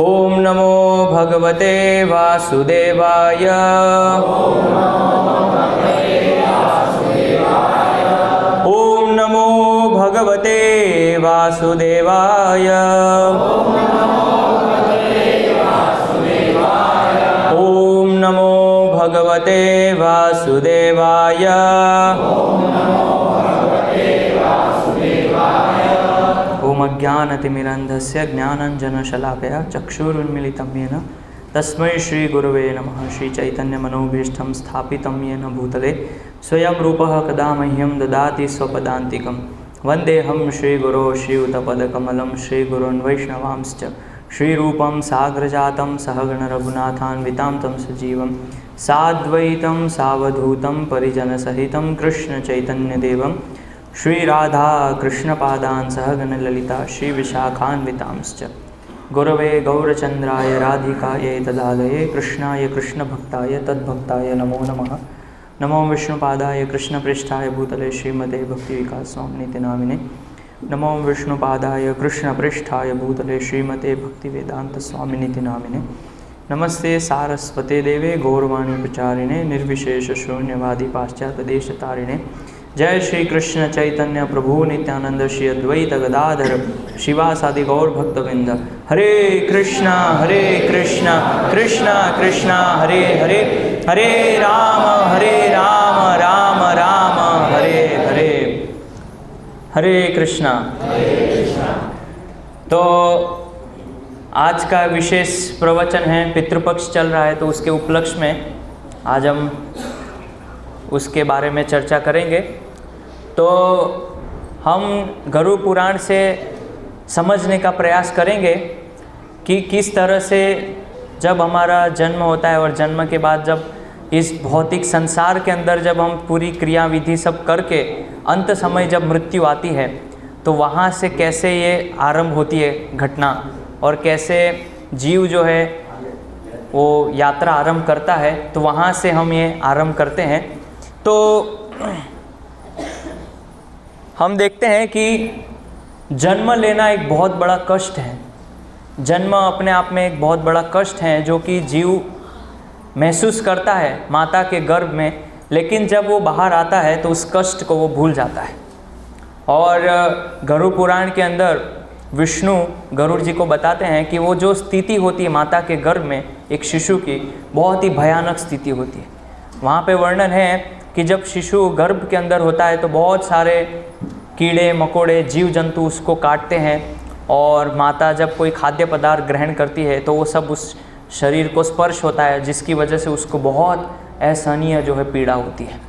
ओम नमो भगवते वासुदेवाय। ओम नमो भगवते वासुदेवाय। ओम नमो भगवते वासुदेवाय। ओम अज्ञानतिमिरन्धस्य ज्ञानाञ्जनशलाकया चक्षुरुन्मीलितं येन तस्मै श्रीगुरवे नमः। श्रीचैतन्यमनोभीष्टं स्थापितं येन भूतले स्वयं रूपः कदा मह्यं ददाति स्वपदान्तिकं। वन्देऽहं श्रीगुरो श्रीयुतपदकमलं श्रीगुरोन् वैष्णवांश्च श्रीरूपं साग्रजातं सहगणरघुनाथान्वितां तं सजीवं साद्वैतं सावधूतं परिजनसहितं कृष्णचैतन्यदेवं श्रीराधा कृष्णपादान् सहगणललिता श्रीविशाखान्वितांश्च गुरवे गौरचन्द्राय राधिकायै तदालये कृष्णाय कृष्णभक्ताय तद्भक्ताय नमो नमः। नमो विष्णुपादाय कृष्णपृष्ठाय भूतले श्रीमते भक्तिविकासस्वामिनिति नामिने। नमो विष्णुपादाय कृष्णपृष्ठाय भूतले श्रीमते भक्तिवेदान्तस्वामिनिति नामिने। नमस्ते सारस्वते देवे गौरवाणी प्रचारिणे निर्विशेष शून्यवादी पाश्चात्यदेशतारिणे। जय श्री कृष्ण चैतन्य प्रभु नित्यानंद श्री अद्वैत गदाधर शिवासादि गौर भक्तवृंद। हरे कृष्णा कृष्णा कृष्णा हरे हरे, हरे राम राम राम हरे हरे। हरे कृष्णा। तो आज का विशेष प्रवचन है, पितृपक्ष चल रहा है तो उसके उपलक्ष्य में आज हम उसके बारे में चर्चा करेंगे। तो हम गरुड़ पुराण से समझने का प्रयास करेंगे कि किस तरह से जब हमारा जन्म होता है और जन्म के बाद जब इस भौतिक संसार के अंदर जब हम पूरी क्रिया विधि सब करके अंत समय जब मृत्यु आती है तो वहाँ से कैसे ये आरंभ होती है घटना, और कैसे जीव जो है वो यात्रा आरंभ करता है। तो वहाँ से हम ये आरंभ करते हैं। तो हम देखते हैं कि जन्म लेना एक बहुत बड़ा कष्ट है। जन्म अपने आप में एक बहुत बड़ा कष्ट है जो कि जीव महसूस करता है माता के गर्भ में, लेकिन जब वो बाहर आता है तो उस कष्ट को वो भूल जाता है। और गरुड़ पुराण के अंदर विष्णु गरुड़ जी को बताते हैं कि वो जो स्थिति होती है माता के गर्भ में एक शिशु की, बहुत ही भयानक स्थिति होती है। वहाँ पे वर्णन है कि जब शिशु गर्भ के अंदर होता है तो बहुत सारे कीड़े मकोड़े जीव जंतु उसको काटते हैं, और माता जब कोई खाद्य पदार्थ ग्रहण करती है तो वो सब उस शरीर को स्पर्श होता है, जिसकी वजह से उसको बहुत असहनीय जो है पीड़ा होती है।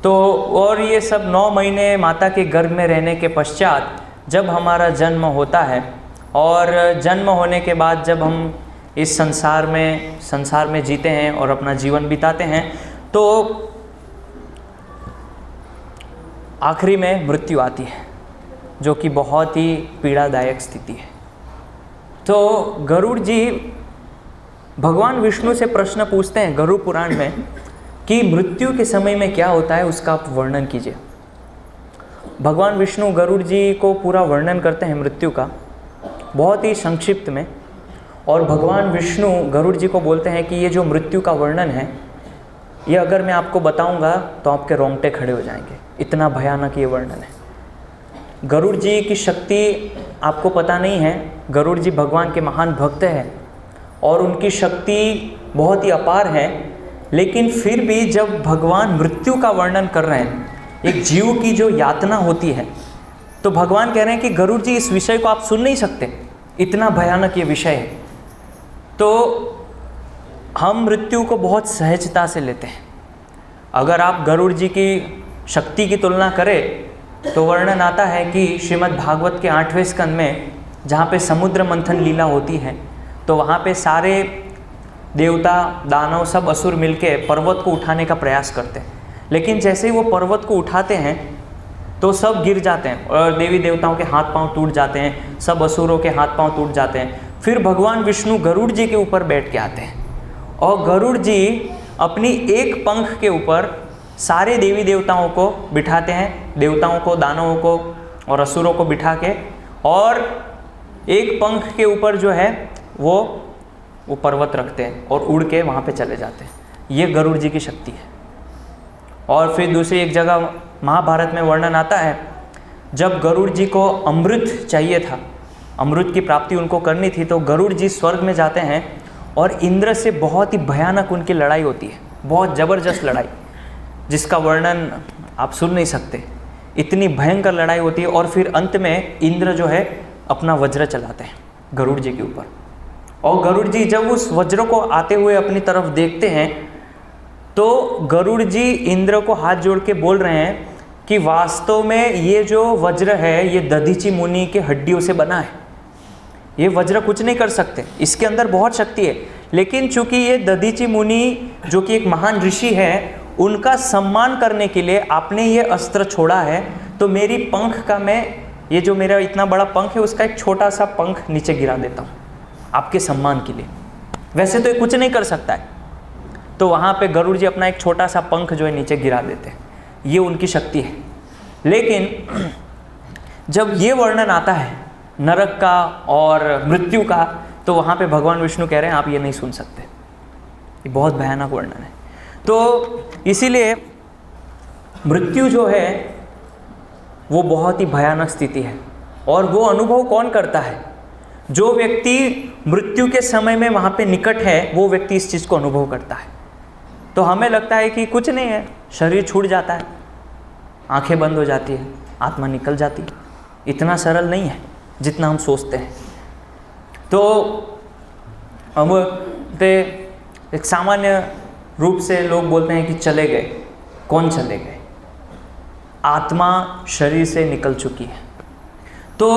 तो और ये सब 9 महीने माता के गर्भ में रहने के पश्चात जब हमारा जन्म होता है, और जन्म होने के बाद जब हम इस संसार में जीते हैं और अपना जीवन बिताते हैं, तो आखिरी में मृत्यु आती है जो कि बहुत ही पीड़ादायक स्थिति है। तो गरुड़ जी भगवान विष्णु से प्रश्न पूछते हैं गरुड़ पुराण में कि मृत्यु के समय में क्या होता है, उसका आप वर्णन कीजिए। भगवान विष्णु गरुड़ जी को पूरा वर्णन करते हैं मृत्यु का बहुत ही संक्षिप्त में, और भगवान विष्णु गरुड़ जी को बोलते हैं कि ये जो मृत्यु का वर्णन है ये अगर मैं आपको बताऊंगा तो आपके रोंगटे खड़े हो जाएंगे, इतना भयानक ये वर्णन है। गरुड़ जी की शक्ति आपको पता नहीं है। गरुड़ जी भगवान के महान भक्त हैं और उनकी शक्ति बहुत ही अपार है, लेकिन फिर भी जब भगवान मृत्यु का वर्णन कर रहे हैं, एक जीव की जो यातना होती है, तो भगवान कह रहे हैं कि गरुड़ जी इस विषय को आप सुन नहीं सकते, इतना भयानक ये विषय है। तो हम मृत्यु को बहुत सहजता से लेते हैं। अगर आप गरुड़ जी की शक्ति की तुलना करें तो वर्णन आता है कि श्रीमद् भागवत के 8वें स्कंद में जहाँ पे समुद्र मंथन लीला होती है, तो वहाँ पे सारे देवता दानव सब असुर मिलके पर्वत को उठाने का प्रयास करते हैं, लेकिन जैसे ही वो पर्वत को उठाते हैं तो सब गिर जाते हैं और देवी देवताओं के हाथ पांव टूट जाते हैं, सब असुरों के हाथ पांव टूट जाते हैं। फिर भगवान विष्णु गरुड़ जी के ऊपर बैठ के आते हैं, और गरुड़ जी अपनी एक पंख के ऊपर सारे देवी देवताओं को बिठाते हैं, देवताओं को दानवों को और असुरों को बिठा के, और एक पंख के ऊपर जो है वो पर्वत रखते हैं और उड़ के वहाँ पे चले जाते हैं। ये गरुड़ जी की शक्ति है। और फिर दूसरी एक जगह महाभारत में वर्णन आता है, जब गरुड़ जी को अमृत चाहिए था, अमृत की प्राप्ति उनको करनी थी, तो गरुड़ जी स्वर्ग में जाते हैं और इंद्र से बहुत ही भयानक उनकी लड़ाई होती है, बहुत ज़बरदस्त लड़ाई जिसका वर्णन आप सुन नहीं सकते, इतनी भयंकर लड़ाई होती है। और फिर अंत में इंद्र जो है अपना वज्र चलाते हैं गरुड़ जी के ऊपर, और गरुड़ जी जब उस वज्र को आते हुए अपनी तरफ देखते हैं तो गरुड़ जी इंद्र को हाथ जोड़ के बोल रहे हैं कि वास्तव में ये जो वज्र है ये दधीचि मुनि के हड्डियों से बना है, ये वज्र कुछ नहीं कर सकते, इसके अंदर बहुत शक्ति है, लेकिन चूंकि ये दधीचि मुनि जो कि एक महान ऋषि है, उनका सम्मान करने के लिए आपने ये अस्त्र छोड़ा है, तो मेरी पंख का मैं, ये जो मेरा इतना बड़ा पंख है उसका एक छोटा सा पंख नीचे गिरा देता हूँ आपके सम्मान के लिए, वैसे तो ये कुछ नहीं कर सकता है। तो वहाँ पे गरुड़ जी अपना एक छोटा सा पंख जो है नीचे गिरा देते हैं, ये उनकी शक्ति है। लेकिन जब ये वर्णन आता है नरक का और मृत्यु का, तो वहाँ पे भगवान विष्णु कह रहे हैं आप ये नहीं सुन सकते, ये बहुत भयानक वर्णन है। तो इसीलिए मृत्यु जो है वो बहुत ही भयानक स्थिति है, और वो अनुभव कौन करता है? जो व्यक्ति मृत्यु के समय में वहाँ पे निकट है, वो व्यक्ति इस चीज़ को अनुभव करता है। तो हमें लगता है कि कुछ नहीं है, शरीर छूट जाता है, आंखें बंद हो जाती है, आत्मा निकल जाती है, इतना सरल नहीं है जितना हम सोचते हैं। तो अब एक सामान्य रूप से लोग बोलते हैं कि चले गए। कौन चले गए? आत्मा शरीर से निकल चुकी है। तो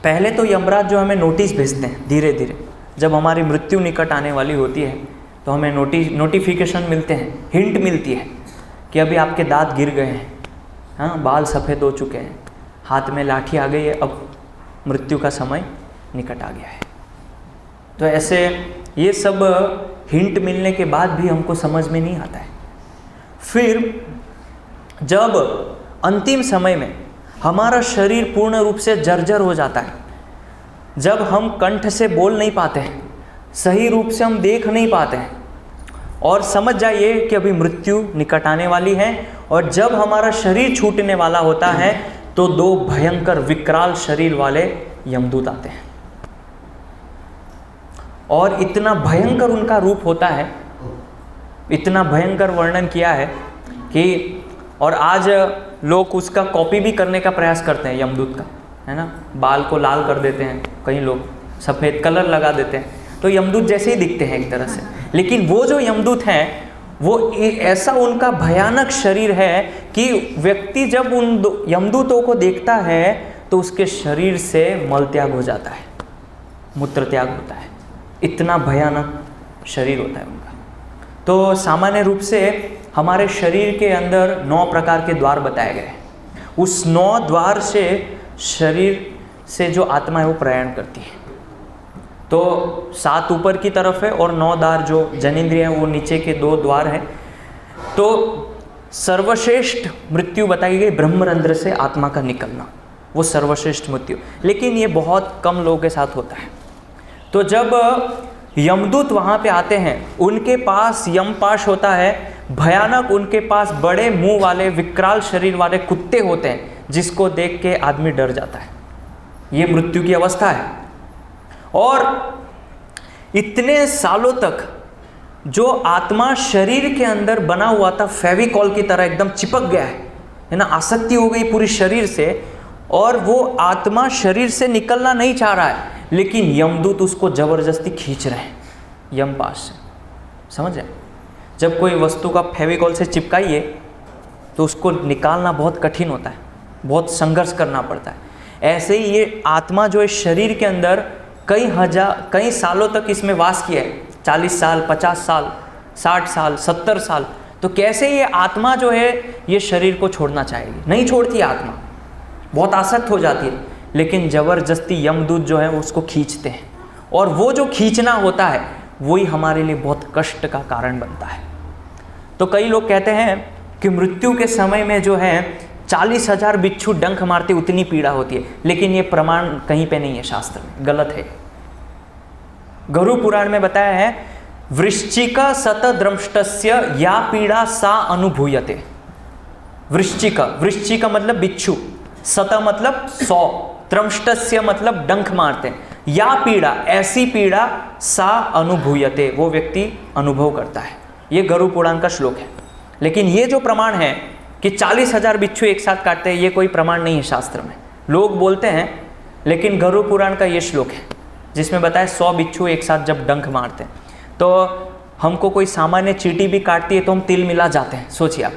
पहले तो यमराज जो हमें नोटिस भेजते हैं, धीरे धीरे जब हमारी मृत्यु निकट आने वाली होती है तो हमें नोटिफिकेशन मिलते हैं, हिंट मिलती है कि अभी आपके दांत गिर गए हैं, हाँ, बाल सफ़ेद हो चुके हैं, हाथ में लाठी आ गई है, अब मृत्यु का समय निकट आ गया है। तो ऐसे ये सब हिंट मिलने के बाद भी हमको समझ में नहीं आता है। फिर जब अंतिम समय में हमारा शरीर पूर्ण रूप से जर्जर हो जाता है, जब हम कंठ से बोल नहीं पाते हैं, सही रूप से हम देख नहीं पाते हैं, और समझ जाइए कि अभी मृत्यु निकट आने वाली है, और जब हमारा शरीर छूटने वाला होता है तो दो भयंकर विकराल शरीर वाले यमदूत आते हैं, और इतना भयंकर उनका रूप होता है, इतना भयंकर वर्णन किया है कि, और आज लोग उसका कॉपी भी करने का प्रयास करते हैं यमदूत का, है ना, बाल को लाल कर देते हैं, कई लोग सफ़ेद कलर लगा देते हैं, तो यमदूत जैसे ही दिखते हैं एक तरह से। लेकिन वो जो यमदूत हैं वो ऐसा उनका भयानक शरीर है कि व्यक्ति जब उन यमदूतों को देखता है तो उसके शरीर से मल त्याग हो जाता है, मूत्र त्याग होता है, इतना भयानक शरीर होता है उनका। तो सामान्य रूप से हमारे शरीर के अंदर 9 प्रकार के द्वार बताए गए हैं। उस 9 द्वार से शरीर से जो आत्मा है वो प्रयाण करती है। तो 7 ऊपर की तरफ है और 9 द्वार जो जनेंद्रिय हैं वो नीचे के 2 द्वार हैं। तो सर्वश्रेष्ठ मृत्यु बताई गई ब्रह्मरंध्र से आत्मा का निकलना, वो सर्वश्रेष्ठ मृत्यु, लेकिन ये बहुत कम लोगों के साथ होता है। तो जब यमदूत वहाँ पे आते हैं, उनके पास यमपाश होता है, भयानक उनके पास बड़े मुंह वाले विकराल शरीर वाले कुत्ते होते हैं जिसको देख के आदमी डर जाता है। ये मृत्यु की अवस्था है। और इतने सालों तक जो आत्मा शरीर के अंदर बना हुआ था, फेविकॉल की तरह एकदम चिपक गया है ना, आसक्ति हो गई पूरी शरीर से, और वो आत्मा शरीर से निकलना नहीं चाह रहा है, लेकिन यमदूत उसको जबरदस्ती खींच रहे हैं यमपाश से। समझ रहे? जब कोई वस्तु का फेविकॉल से चिपकाइए तो उसको निकालना बहुत कठिन होता है, बहुत संघर्ष करना पड़ता है। ऐसे ही ये आत्मा जो है शरीर के अंदर कई सालों तक इसमें वास किया है, 40 साल, 50 साल, 60 साल, 70 साल। तो कैसे ये आत्मा जो है ये शरीर को छोड़ना चाहेगी? नहीं छोड़ती आत्मा, बहुत आसक्त हो जाती है, लेकिन ज़बरदस्ती यमदूत जो है उसको खींचते हैं, और वो जो खींचना होता है वही हमारे लिए बहुत कष्ट का कारण बनता है। तो कई लोग कहते हैं कि मृत्यु के समय में जो है 40,000 बिच्छू डंक मारते उतनी पीड़ा होती है, लेकिन ये प्रमाण कहीं पे नहीं है, शास्त्र में गलत है। गरुड़ पुराण में बताया है, वृश्चिक शतद्रंष्टस्य या पीड़ा सा अनुभूयते। वृश्चिक मतलब बिच्छू, शत मतलब 100, द्रंष्टस्य मतलब डंक मारते हैं, या पीड़ा ऐसी पीड़ा सा अनुभूयते वो व्यक्ति अनुभव करता है। ये गरुड़ पुराण का श्लोक है। लेकिन ये जो प्रमाण है कि 40,000 बिच्छू एक साथ काटते हैं, ये कोई प्रमाण नहीं है शास्त्र में। लोग बोलते हैं, लेकिन गरुड़ पुराण का ये श्लोक है जिसमें बताया 100 बिच्छू एक साथ जब डंक मारते हैं, तो हमको कोई सामान्य चींटी भी काटती है तो हम तिल मिला जाते हैं। सोचिए आप,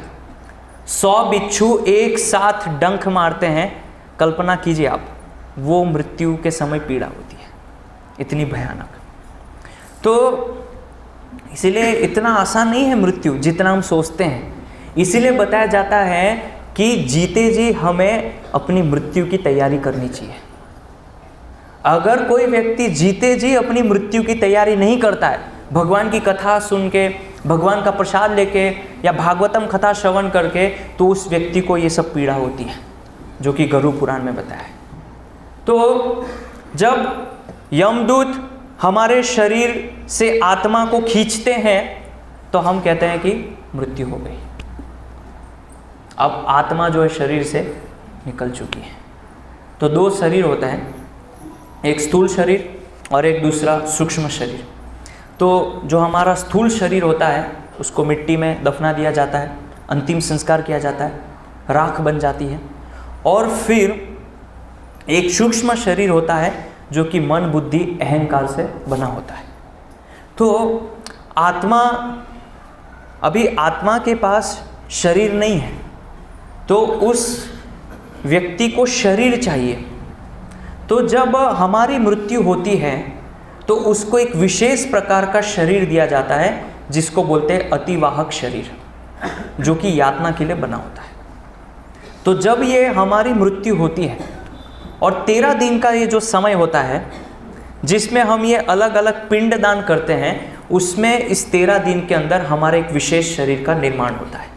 100 बिच्छू एक साथ डंक मारते हैं, कल्पना कीजिए आप, वो मृत्यु के समय पीड़ा होती है, इतनी भयानक। तो इसीलिए इतना आसान नहीं है मृत्यु जितना हम सोचते हैं। इसीलिए बताया जाता है कि जीते जी हमें अपनी मृत्यु की तैयारी करनी चाहिए। अगर कोई व्यक्ति जीते जी अपनी मृत्यु की तैयारी नहीं करता है, भगवान की कथा सुन के, भगवान का प्रसाद लेके या भागवतम कथा श्रवण करके, तो उस व्यक्ति को ये सब पीड़ा होती है जो कि गरुड़ पुराण में बताया है। तो जब यमदूत हमारे शरीर से आत्मा को खींचते हैं तो हम कहते हैं कि मृत्यु हो गई, अब आत्मा जो है शरीर से निकल चुकी है। तो 2 शरीर होता है, एक स्थूल शरीर और एक दूसरा सूक्ष्म शरीर। तो जो हमारा स्थूल शरीर होता है उसको मिट्टी में दफना दिया जाता है, अंतिम संस्कार किया जाता है, राख बन जाती है। और फिर एक सूक्ष्म शरीर होता है जो कि मन बुद्धि अहंकार से बना होता है। तो आत्मा, अभी आत्मा के पास शरीर नहीं है, तो उस व्यक्ति को शरीर चाहिए। तो जब हमारी मृत्यु होती है तो उसको एक विशेष प्रकार का शरीर दिया जाता है जिसको बोलते हैं अतिवाहक शरीर, जो कि यातना के लिए बना होता है। तो जब ये हमारी मृत्यु होती है और 13 दिन का ये जो समय होता है जिसमें हम ये अलग अलग पिंड दान करते हैं, उसमें इस 13 दिन के अंदर हमारे एक विशेष शरीर का निर्माण होता है,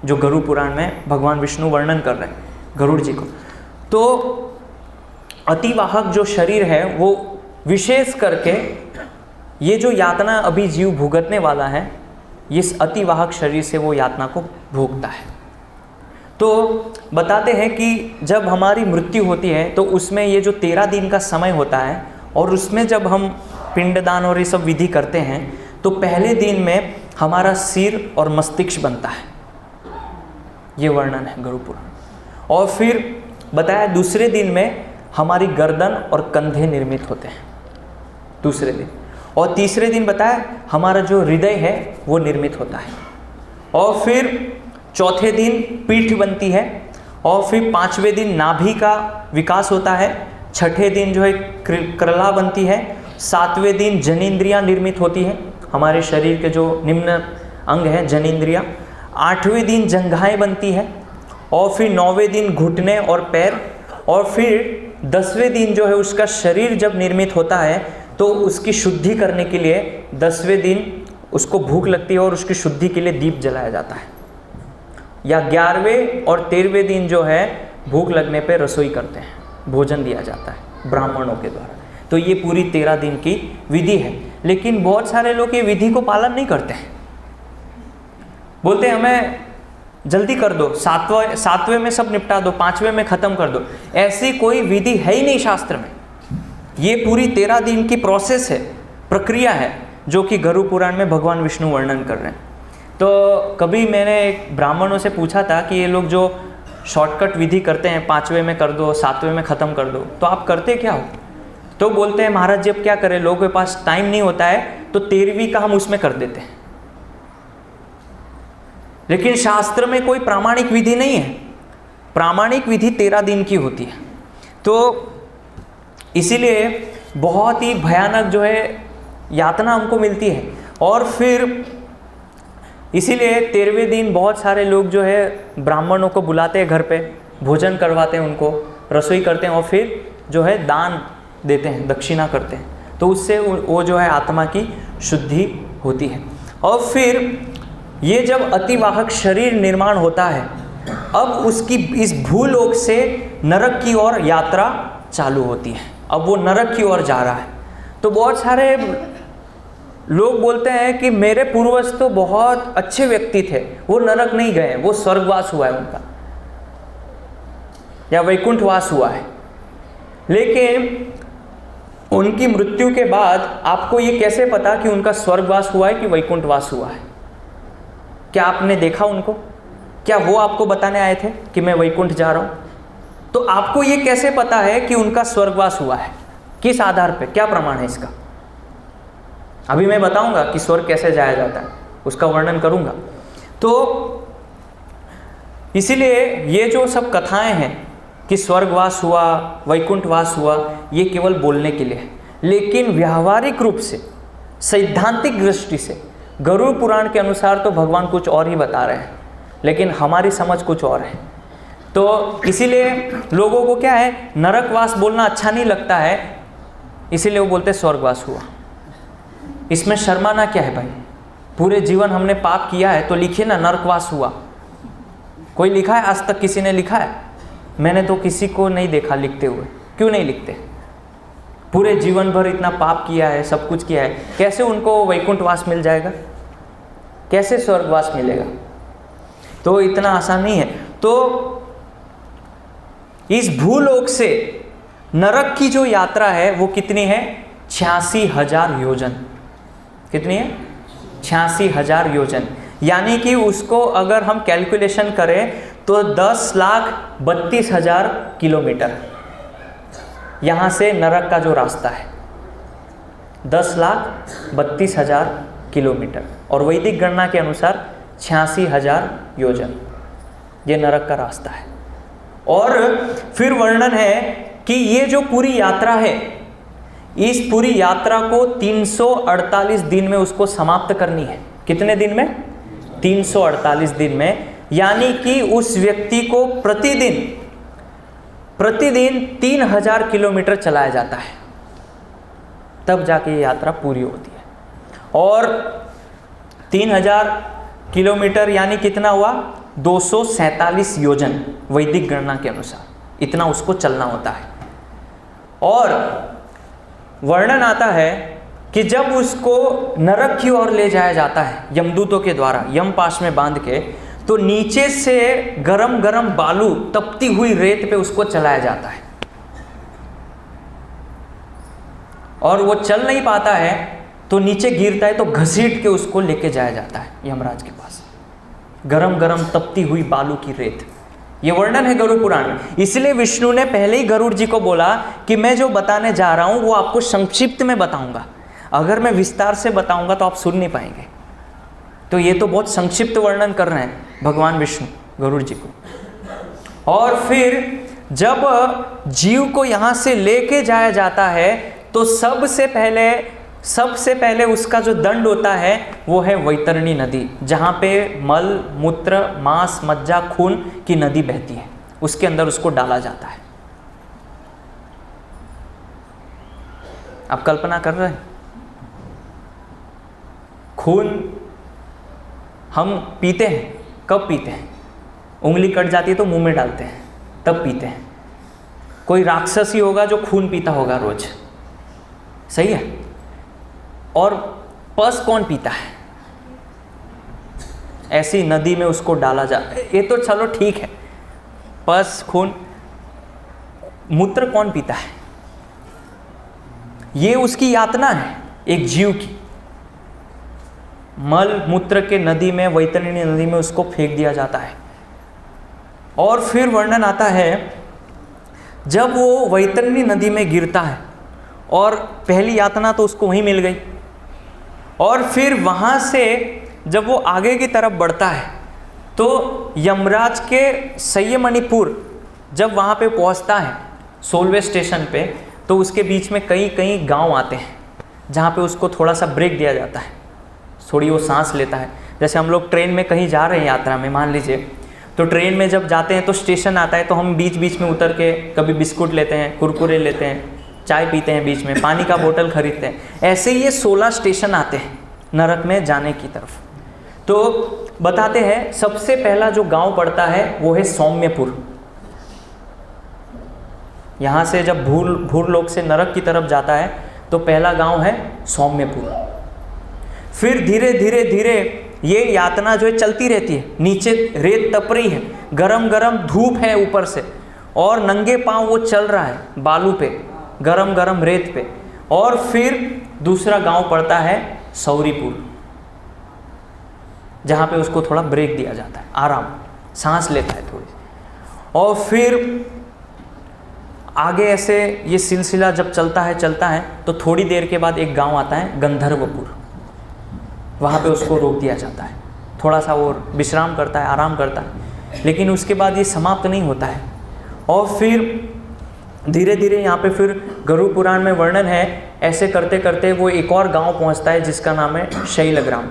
जो गरुड़ पुराण में भगवान विष्णु वर्णन कर रहे हैं गरुड़ जी को। तो अतिवाहक जो शरीर है वो विशेष करके ये जो यातना अभी जीव भुगतने वाला है, इस अतिवाहक शरीर से वो यातना को भोगता है। तो बताते हैं कि जब हमारी मृत्यु होती है तो उसमें ये जो 13 दिन का समय होता है, और उसमें जब हम पिंडदान और ये सब विधि करते हैं तो पहले दिन में हमारा सिर और मस्तिष्क बनता है, ये वर्णन है गरुड़ पुराण। और फिर बताया दूसरे दिन में हमारी गर्दन और कंधे निर्मित होते हैं दूसरे दिन, और तीसरे दिन बताया हमारा जो हृदय है वो निर्मित होता है, और फिर चौथे दिन पीठ बनती है, और फिर 5वें दिन नाभि का विकास होता है, 6ठे दिन जो है करला बनती है, 7वें दिन जनेंद्रियां निर्मित होती है, हमारे शरीर के जो निम्न अंग है जनेंद्रियां, 8वें दिन जंघाएं बनती है, और फिर 9वें दिन घुटने और पैर, और फिर 10वें दिन जो है उसका शरीर जब निर्मित होता है तो उसकी शुद्धि करने के लिए 10वें दिन उसको भूख लगती है और उसकी शुद्धि के लिए दीप जलाया जाता है, या 11वें और 13वें दिन जो है भूख लगने पे रसोई करते हैं, भोजन दिया जाता है ब्राह्मणों के द्वारा। तो ये पूरी 13 दिन की विधि है। लेकिन बहुत सारे लोग ये विधि को पालन नहीं करते हैं, बोलते हैं हमें जल्दी कर दो, 7वें में सब निपटा दो, 5वें में ख़त्म कर दो। ऐसी कोई विधि है ही नहीं शास्त्र में। ये पूरी 13 दिन की प्रोसेस है, प्रक्रिया है, जो कि गरुड़ पुराण में भगवान विष्णु वर्णन कर रहे हैं। तो कभी मैंने एक ब्राह्मणों से पूछा था कि ये लोग जो शॉर्टकट विधि करते हैं, 5वें में कर दो, 7वें में ख़त्म कर दो, तो आप करते क्या हो? तो बोलते हैं महाराज जब क्या करें, लोगों के पास टाइम नहीं होता है तो 13वीं का हम उसमें कर देते हैं। लेकिन शास्त्र में कोई प्रामाणिक विधि नहीं है, प्रामाणिक विधि 13 दिन की होती है। तो इसीलिए बहुत ही भयानक जो है यातना हमको मिलती है। और फिर इसीलिए 13वें दिन बहुत सारे लोग जो है ब्राह्मणों को बुलाते हैं घर पे, भोजन करवाते हैं, उनको रसोई करते हैं, और फिर जो है दान देते हैं, दक्षिणा करते हैं, तो उससे वो जो है आत्मा की शुद्धि होती है। और फिर ये जब अतिवाहक शरीर निर्माण होता है, अब उसकी इस भूलोक से नरक की ओर यात्रा चालू होती है। अब वो नरक की ओर जा रहा है। तो बहुत सारे लोग बोलते हैं कि मेरे पूर्वज तो बहुत अच्छे व्यक्ति थे, वो नरक नहीं गए, वो स्वर्गवास हुआ है उनका, या वैकुंठवास हुआ है। लेकिन उनकी मृत्यु के बाद आपको ये कैसे पता कि उनका स्वर्गवास हुआ है कि वैकुंठवास हुआ है? क्या आपने देखा उनको? क्या वो आपको बताने आए थे कि मैं वैकुंठ जा रहा हूँ? तो आपको ये कैसे पता है कि उनका स्वर्गवास हुआ है? किस आधार पे, क्या प्रमाण है इसका? अभी मैं बताऊंगा कि स्वर्ग कैसे जाया जाता है, उसका वर्णन करूंगा। तो इसीलिए ये जो सब कथाएं हैं कि स्वर्गवास हुआ, वैकुंठवास हुआ, ये केवल बोलने के लिए है। लेकिन व्यावहारिक रूप से, सैद्धांतिक दृष्टि से गरुड़ पुराण के अनुसार तो भगवान कुछ और ही बता रहे हैं, लेकिन हमारी समझ कुछ और है। तो इसीलिए लोगों को क्या है, नरकवास बोलना अच्छा नहीं लगता है, इसीलिए वो बोलते स्वर्गवास हुआ। इसमें शर्माना क्या है भाई? पूरे जीवन हमने पाप किया है तो लिखिए ना नरकवास हुआ। कोई लिखा है आज तक? किसी ने लिखा है? मैंने तो किसी को नहीं देखा लिखते हुए। क्यों नहीं लिखते? पूरे जीवन भर इतना पाप किया है, सब कुछ किया है, कैसे उनको वैकुंठवास मिल जाएगा? कैसे स्वर्गवास मिलेगा? तो इतना आसान नहीं है। तो इस भूलोक से नरक की जो यात्रा है वो कितनी है? 86,000 योजन। कितनी है? 86,000 योजन। यानी कि उसको अगर हम कैलकुलेशन करें तो 10,32,000 किलोमीटर यहाँ से नरक का जो रास्ता है, 10,32,000 किलोमीटर, और वैदिक गणना के अनुसार 86,000 योजन ये नरक का रास्ता है। और फिर वर्णन है कि ये जो पूरी यात्रा है, इस पूरी यात्रा को 348 दिन में उसको समाप्त करनी है। कितने दिन में? 348 दिन में। यानी कि उस व्यक्ति को प्रतिदिन 3,000 किलोमीटर चलाया जाता है, तब जाके ये यात्रा पूरी होती है। और 3,000 किलोमीटर यानी कितना हुआ? 247 योजन वैदिक गणना के अनुसार, इतना उसको चलना होता है। और वर्णन आता है कि जब उसको नरक की ओर ले जाया जाता है यमदूतों के द्वारा, यम पाश में बांध के, तो नीचे से गरम गरम बालू, तपती हुई रेत पे उसको चलाया जाता है, और वो चल नहीं पाता है तो नीचे गिरता है, तो घसीट के उसको लेके जाया जाता है यमराज के पास, गरम गरम तपती हुई बालू की रेत। ये वर्णन है गरुड़ पुराण में। इसलिए विष्णु ने पहले ही गरुड़ जी को बोला कि मैं जो बताने जा रहा हूं वो आपको संक्षिप्त में बताऊंगा, अगर मैं विस्तार से बताऊंगा तो आप सुन नहीं पाएंगे। तो ये तो बहुत संक्षिप्त वर्णन कर रहे हैं भगवान विष्णु गरुड़ जी को। और फिर जब जीव को यहाँ से लेके जाया जाता है तो सबसे पहले उसका जो दंड होता है वो है वैतरणी नदी, जहाँ पे मल मूत्र मांस मज्जा खून की नदी बहती है, उसके अंदर उसको डाला जाता है। आप कल्पना कर रहे हैं? खून हम पीते हैं, कब पीते हैं? उंगली कट जाती है तो मुंह में डालते हैं, तब पीते हैं। कोई राक्षस ही होगा जो खून पीता होगा रोज, सही है? और पस कौन पीता है? ऐसी नदी में उसको डाला जा, ये तो चलो ठीक है, पस खून, मूत्र कौन पीता है? ये उसकी यातना है एक जीव की। मल मूत्र के नदी में, वैतरणी नदी में उसको फेंक दिया जाता है। और फिर वर्णन आता है जब वो वैतरणी नदी में गिरता है, और पहली यातना तो उसको वहीं मिल गई, और फिर वहाँ से जब वो आगे की तरफ बढ़ता है तो यमराज के संयमणिपुर जब वहाँ पे पहुँचता है 16वें स्टेशन पे, तो उसके बीच में कई गांव आते हैं जहाँ पे उसको थोड़ा सा ब्रेक दिया जाता है, थोड़ी वो सांस लेता है। जैसे हम लोग ट्रेन में कहीं जा रहे हैं यात्रा में, मान लीजिए, तो ट्रेन में जब जाते हैं तो स्टेशन आता है तो हम बीच बीच में उतर के कभी बिस्कुट लेते हैं, कुरकुरे लेते हैं, चाय पीते हैं, बीच में पानी का बोतल खरीदते हैं। ऐसे ही ये 16 स्टेशन आते हैं नरक में जाने की तरफ। तो बताते हैं सबसे पहला जो गांव पड़ता है वो है सौम्यपुर। यहाँ से जब भूरलोक से नरक की तरफ जाता है तो पहला गांव है सौम्यपुर। फिर धीरे धीरे धीरे ये यातना जो है चलती रहती है। नीचे रेत तप रही है, गरम गरम धूप है ऊपर से, और नंगे पांव वो चल रहा है बालू पे, गरम गरम रेत पे। और फिर दूसरा गांव पड़ता है सौरीपुर, जहाँ पे उसको थोड़ा ब्रेक दिया जाता है, आराम, सांस लेता है थोड़ी। और फिर आगे ऐसे ये सिलसिला जब चलता है तो थोड़ी देर के बाद एक गांव आता है गंधर्वपुर। वहाँ पे उसको रोक दिया जाता है, थोड़ा सा वो विश्राम करता है, आराम करता है। लेकिन उसके बाद ये समाप्त नहीं होता है। और फिर धीरे धीरे यहाँ पे फिर गरुड़ पुराण में वर्णन है, ऐसे करते करते वो एक और गांव पहुँचता है जिसका नाम है शैलग्राम।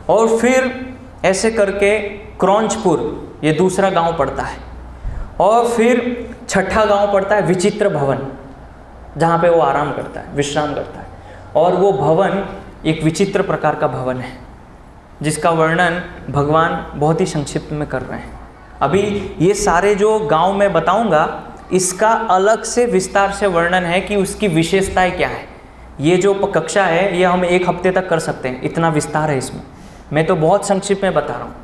और फिर ऐसे करके क्रौंचपुर, ये दूसरा गांव पड़ता है। और फिर छठा गांव पड़ता है विचित्र भवन, जहाँ पे वो आराम करता है, विश्राम करता है। और वो भवन एक विचित्र प्रकार का भवन है, जिसका वर्णन भगवान बहुत ही संक्षिप्त में कर रहे हैं। अभी ये सारे जो गांव मैं बताऊंगा, इसका अलग से विस्तार से वर्णन है कि उसकी विशेषताएं क्या है। ये जो कक्षा है ये हम एक हफ्ते तक कर सकते हैं, इतना विस्तार है इसमें। मैं तो बहुत संक्षिप्त में बता रहा हूँ।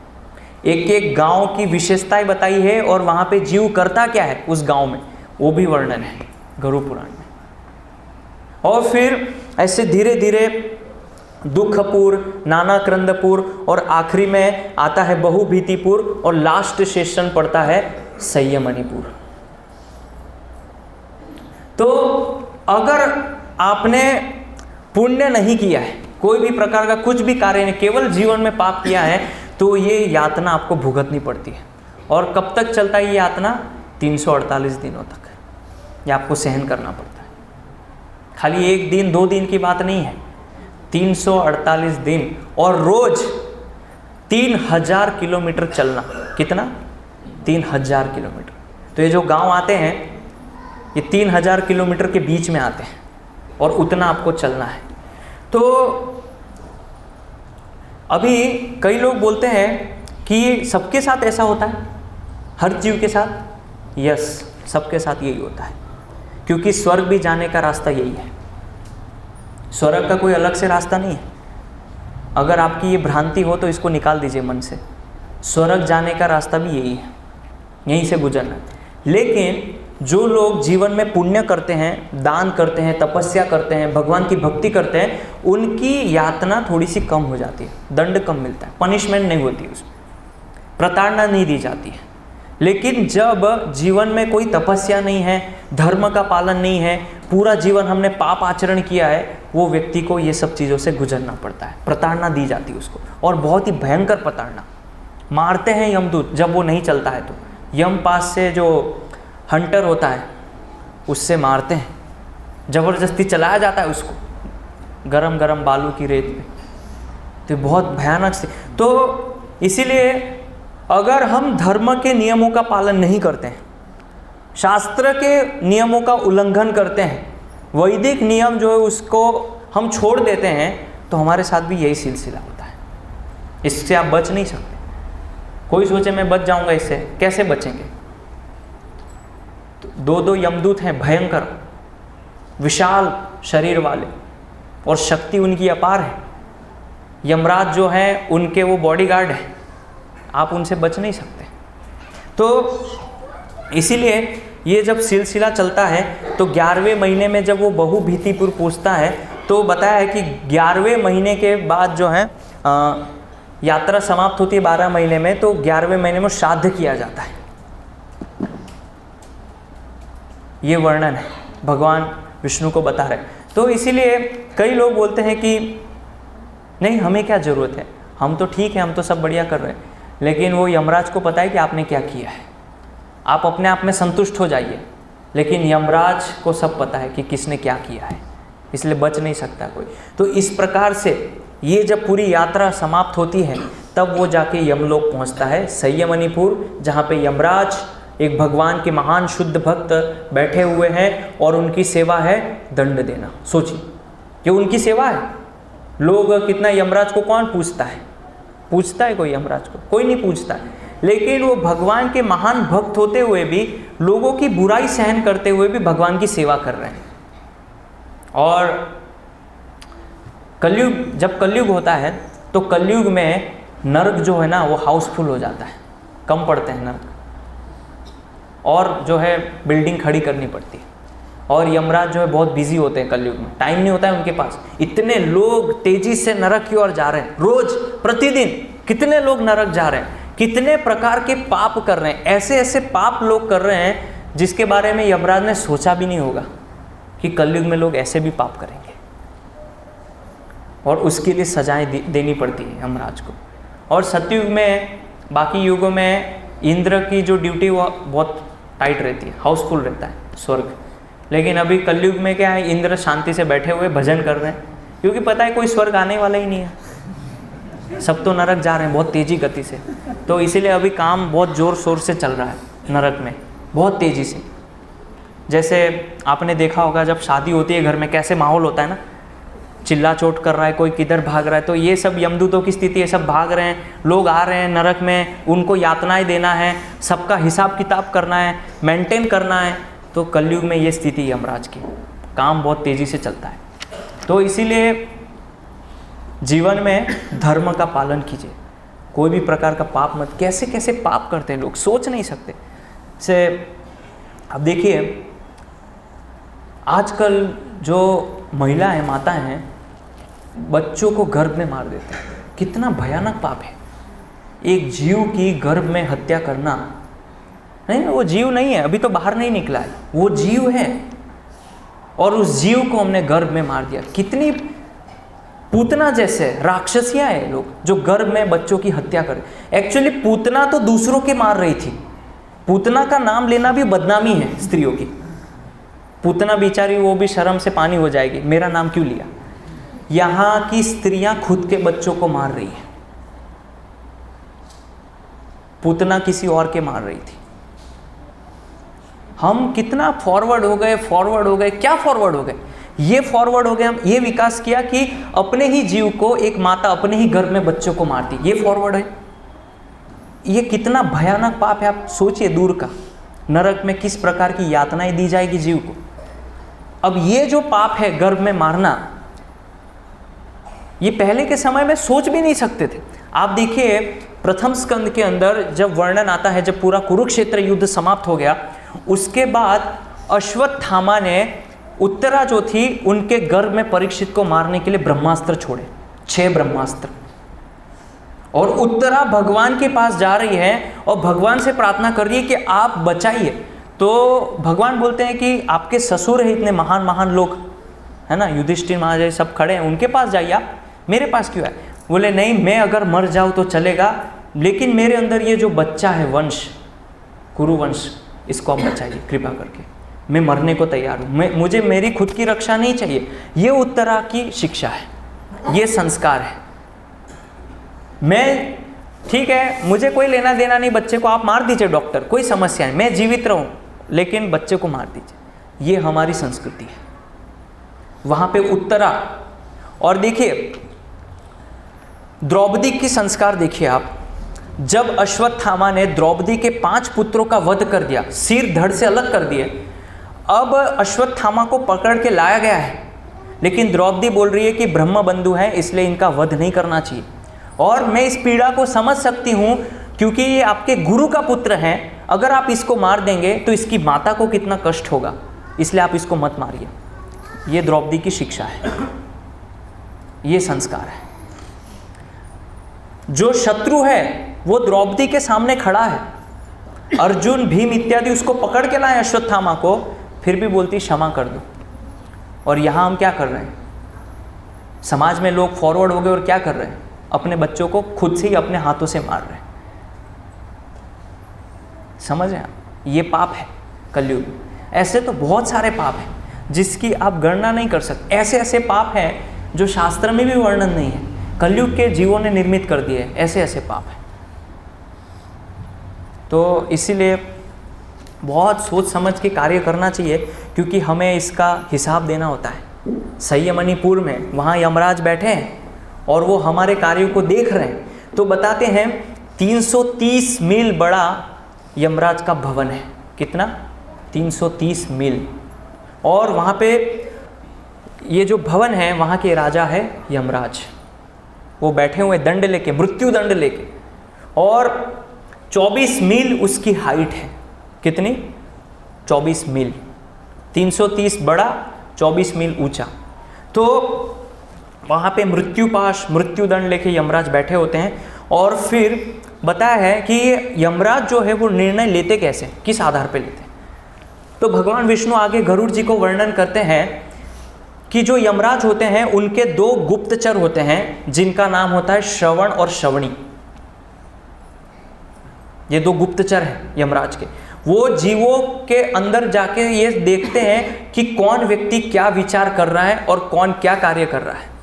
एक एक गांव की विशेषताएं बताई है, और वहाँ पे जीव करता क्या है उस गांव में, वो भी वर्णन है गरुड़ पुराण में। और फिर ऐसे धीरे धीरे दुखपुर, नानाक्रंदपुर, और आखिरी में आता है बहुभीतिपुर, और लास्ट स्टेशन पड़ता है संयमनीपुर। तो अगर आपने पुण्य नहीं किया है, कोई भी प्रकार का कुछ भी कार्य नहीं, केवल जीवन में पाप किया है, तो ये यातना आपको भुगतनी पड़ती है। और कब तक चलता है ये यातना? 348 दिनों तक ये आपको सहन करना पड़ता है। खाली एक दिन दो दिन की बात नहीं है, 348 दिन, और रोज 3000 किलोमीटर चलना। कितना? 3000 किलोमीटर। तो ये जो गांव आते हैं ये 3000 किलोमीटर के बीच में आते हैं, और उतना आपको चलना है। तो अभी कई लोग बोलते हैं कि सबके साथ ऐसा होता है, हर जीव के साथ। यस, सबके साथ यही होता है, क्योंकि स्वर्ग भी जाने का रास्ता यही है। स्वर्ग का कोई अलग से रास्ता नहीं है। अगर आपकी ये भ्रांति हो तो इसको निकाल दीजिए मन से। स्वर्ग जाने का रास्ता भी यही है, यहीं से गुजरना है। लेकिन जो लोग जीवन में पुण्य करते हैं, दान करते हैं, तपस्या करते हैं, भगवान की भक्ति करते हैं, उनकी यातना थोड़ी सी कम हो जाती है, दंड कम मिलता है, पनिशमेंट नहीं होती, उसमें प्रताड़ना नहीं दी जाती है। लेकिन जब जीवन में कोई तपस्या नहीं है, धर्म का पालन नहीं है, पूरा जीवन हमने पाप आचरण किया है, वो व्यक्ति को ये सब चीज़ों से गुजरना पड़ता है, प्रताड़ना दी जाती है उसको, और बहुत ही भयंकर प्रताड़ना। मारते हैं यमदूत जब वो नहीं चलता है तो, यम पास से जो हंटर होता है उससे मारते हैं, ज़बरदस्ती चलाया जाता है उसको गरम गरम बालू की रेत पे। तो बहुत भयानक से। तो इसीलिए अगर हम धर्म के नियमों का पालन नहीं करते हैं, शास्त्र के नियमों का उल्लंघन करते हैं, वैदिक नियम जो है उसको हम छोड़ देते हैं, तो हमारे साथ भी यही सिलसिला होता है। इससे आप बच नहीं सकते। कोई सोचे मैं बच जाऊंगा इससे, कैसे बचेंगे? तो दो दो यमदूत हैं, भयंकर विशाल शरीर वाले, और शक्ति उनकी अपार है। यमराज जो है उनके वो बॉडीगार्ड है, आप उनसे बच नहीं सकते। तो इसीलिए ये जब सिलसिला चलता है तो 11वें महीने में जब वो बहुभीतिपुर पहुँचता है तो बताया है कि 11वें महीने के बाद जो है यात्रा समाप्त होती है 12 महीने में, तो 11वें महीने में श्राद्ध किया जाता है। ये वर्णन है, भगवान विष्णु को बता रहे। तो इसीलिए कई लोग बोलते हैं कि नहीं, हमें क्या ज़रूरत है, हम तो ठीक है, हम तो सब बढ़िया कर रहे हैं। लेकिन वो यमराज को पता है कि आपने क्या किया है। आप अपने आप में संतुष्ट हो जाइए, लेकिन यमराज को सब पता है कि किसने क्या किया है, इसलिए बच नहीं सकता कोई। तो इस प्रकार से ये जब पूरी यात्रा समाप्त होती है तब वो जाके यमलोक पहुंचता है, संयमनीपुर, जहाँ पे यमराज एक भगवान के महान शुद्ध भक्त बैठे हुए हैं और उनकी सेवा है दंड देना। सोचिए, ये उनकी सेवा है। लोग कितना, यमराज को कौन पूछता है? पूछता है कोई यमराज को? कोई नहीं पूछता है। लेकिन वो भगवान के महान भक्त होते हुए भी, लोगों की बुराई सहन करते हुए भी भगवान की सेवा कर रहे हैं। और कलयुग, जब कलयुग होता है तो कलयुग में नरक जो है ना वो हाउसफुल हो जाता है, कम पड़ते हैं नरक, और जो है बिल्डिंग खड़ी करनी पड़ती है। और यमराज जो है बहुत बिजी होते हैं कलयुग में, टाइम नहीं होता है उनके पास। इतने लोग तेजी से नरक की ओर जा रहे हैं, रोज प्रतिदिन कितने लोग नरक जा रहे हैं, कितने प्रकार के पाप कर रहे हैं, ऐसे ऐसे पाप लोग कर रहे हैं जिसके बारे में यमराज ने सोचा भी नहीं होगा कि कलयुग में लोग ऐसे भी पाप करेंगे, और उसके लिए सजाएं देनी पड़ती है यमराज को। और सतयुग में, बाकी युगों में इंद्र की जो ड्यूटी वो बहुत टाइट रहती है, हाउसफुल रहता है स्वर्ग। लेकिन अभी कलयुग में क्या है, इंद्र शांति से बैठे हुए भजन कर रहे हैं, क्योंकि पता है कोई स्वर्ग आने वाला ही नहीं है, सब तो नरक जा रहे हैं बहुत तेजी गति से। तो इसीलिए अभी काम बहुत ज़ोर शोर से चल रहा है नरक में, बहुत तेज़ी से। जैसे आपने देखा होगा जब शादी होती है घर में कैसे माहौल होता है ना, चिल्ला चोट कर रहा है, कोई किधर भाग रहा है, तो ये सब यमदूतों की स्थिति है, सब भाग रहे हैं, लोग आ रहे हैं नरक में, उनको यातनाएं देना है, सबका हिसाब किताब करना है, मेंटेन करना है। तो कलयुग में ये स्थिति है यमराज की, काम बहुत तेज़ी से चलता है। तो इसीलिए जीवन में धर्म का पालन कीजिए, कोई भी प्रकार का पाप मत। कैसे कैसे पाप करते हैं लोग, सोच नहीं सकते। से अब देखिए आजकल जो महिलाएं, माताएं हैं, बच्चों को गर्भ में मार देते हैं, कितना भयानक पाप है। एक जीव की गर्भ में हत्या करना, नहीं वो जीव नहीं है, अभी तो बाहर नहीं निकला है, वो जीव है, और उस जीव को हमने गर्भ में मार दिया। कितनी पूतना जैसे राक्षसियां हैं लोग जो गर्भ में बच्चों की हत्या करें। एक्चुअली पूतना तो दूसरों के मार रही थी, पूतना का नाम लेना भी बदनामी है स्त्रियों की। पूतना बेचारी वो भी शर्म से पानी हो जाएगी, मेरा नाम क्यों लिया। यहाँ की स्त्रियां खुद के बच्चों को मार रही है, पूतना किसी और के मार रही थी। हम कितना फॉरवर्ड हो गए, क्या फॉरवर्ड हो गए, ये फॉरवर्ड हो गए, हम ये विकास किया कि अपने ही जीव को एक माता अपने ही गर्भ में बच्चों को मारती, ये फॉरवर्ड है। ये कितना भयानक पाप है, आप सोचिए दूर का। नरक में किस प्रकार की यातनाएं दी जाएगी जीव को। अब ये जो पाप है गर्भ में मारना, ये पहले के समय में सोच भी नहीं सकते थे। आप देखिए प्रथम स्कंद के अंदर जब वर्णन आता है, जब पूरा कुरुक्षेत्र युद्ध समाप्त हो गया, उसके बाद अश्वत्थामा ने उत्तरा जो थी उनके गर्भ में परीक्षित को मारने के लिए ब्रह्मास्त्र छोड़े, 6 ब्रह्मास्त्र। और उत्तरा भगवान के पास जा रही है और भगवान से प्रार्थना कर रही है कि आप बचाइए। तो भगवान बोलते हैं कि आपके ससुर है इतने महान महान लोग, है ना, युधिष्ठिर महाराज सब खड़े हैं, उनके पास जाइए, आप मेरे पास क्यों है। बोले नहीं, मैं अगर मर जाऊँ तो चलेगा, लेकिन मेरे अंदर ये जो बच्चा है वंश, कुरुवंश, इसको आप बचाइए कृपा करके, मैं मरने को तैयार हूँ, मुझे मेरी खुद की रक्षा नहीं चाहिए। ये उत्तरा की शिक्षा है, ये संस्कार है। मैं ठीक है, मुझे कोई लेना देना नहीं, बच्चे को आप मार दीजिए डॉक्टर, कोई समस्या नहीं, मैं जीवित रहूँ, लेकिन बच्चे को मार दीजिए। ये हमारी संस्कृति है वहाँ पे उत्तरा। और देखिए द्रौपदी की संस्कार देखिए आप, जब अश्वत्थामा ने द्रौपदी के 5 पुत्रों का वध कर दिया, सिर धड़ से अलग कर दिए, अब अश्वत्थामा को पकड़ के लाया गया है, लेकिन द्रौपदी बोल रही है कि ब्रह्म बंधु है इसलिए इनका वध नहीं करना चाहिए। और मैं इस पीड़ा को समझ सकती हूँ क्योंकि ये आपके गुरु का पुत्र है, अगर आप इसको मार देंगे तो इसकी माता को कितना कष्ट होगा, इसलिए आप इसको मत मारिए। ये द्रौपदी की शिक्षा है, ये संस्कार है। जो शत्रु है वो द्रौपदी के सामने खड़ा है, अर्जुन भीम इत्यादि उसको पकड़ के लाए अश्वत्थामा को, फिर भी बोलती क्षमा कर दो। और यहाँ हम क्या कर रहे हैं, समाज में लोग फॉरवर्ड हो गए और क्या कर रहे हैं, अपने बच्चों को खुद से ही अपने हाथों से मार रहे हैं। समझ रहे हैं, ये पाप है कलयुग में। ऐसे तो बहुत सारे पाप हैं जिसकी आप गणना नहीं कर सकते। ऐसे ऐसे पाप हैं जो शास्त्र में भी वर्णन नहीं है, कलयुग के जीवों ने निर्मित कर दिए, ऐसे ऐसे पाप हैं। तो इसीलिए बहुत सोच समझ के कार्य करना चाहिए, क्योंकि हमें इसका हिसाब देना होता है। संयमनीपुर में वहाँ यमराज बैठे हैं और वो हमारे कार्यों को देख रहे हैं। तो बताते हैं 330 मील बड़ा यमराज का भवन है। कितना? 330 मील। और वहाँ पे ये जो भवन है वहाँ के राजा है यमराज। वो बैठे हुए दंड लेके, मृत्यु दंड लेके, और 24 मील उसकी हाइट है। कितनी? 24 मील। 330 बड़ा, 24 मील ऊंचा। तो वहाँ पे मृत्युपाश, मृत्यु दंड लेके यमराज बैठे होते हैं। और फिर बताया है कि ये यमराज जो है वो निर्णय लेते कैसे, किस आधार पे लेते हैं। तो भगवान विष्णु आगे गरुड़ जी को वर्णन करते हैं कि जो यमराज होते हैं उनके 2 गुप्तचर होते हैं जिनका नाम होता है श्रवण और श्रवणी। ये 2 गुप्तचर हैं यमराज के। वो जीवों के अंदर जाके ये देखते हैं कि कौन व्यक्ति क्या विचार कर रहा है और कौन क्या कार्य कर रहा है।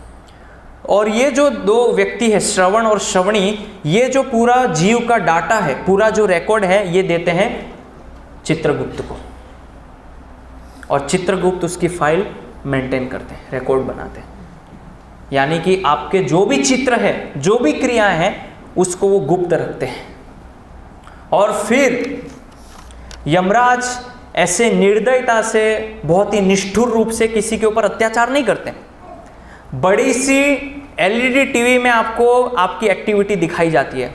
और ये जो 2 व्यक्ति है श्रवण और श्रवणी, ये जो पूरा जीव का डाटा है, पूरा जो रिकॉर्ड है, ये देते हैं चित्रगुप्त को। और चित्रगुप्त उसकी फाइल मेंटेन करते हैं, रिकॉर्ड बनाते हैं। यानी कि आपके जो भी चित्र है, जो भी क्रियाएं हैं, उसको वो गुप्त रखते हैं। और फिर यमराज ऐसे निर्दयता से, बहुत ही निष्ठुर रूप से किसी के ऊपर अत्याचार नहीं करते। बड़ी सी LED टीवी में आपको आपकी एक्टिविटी दिखाई जाती है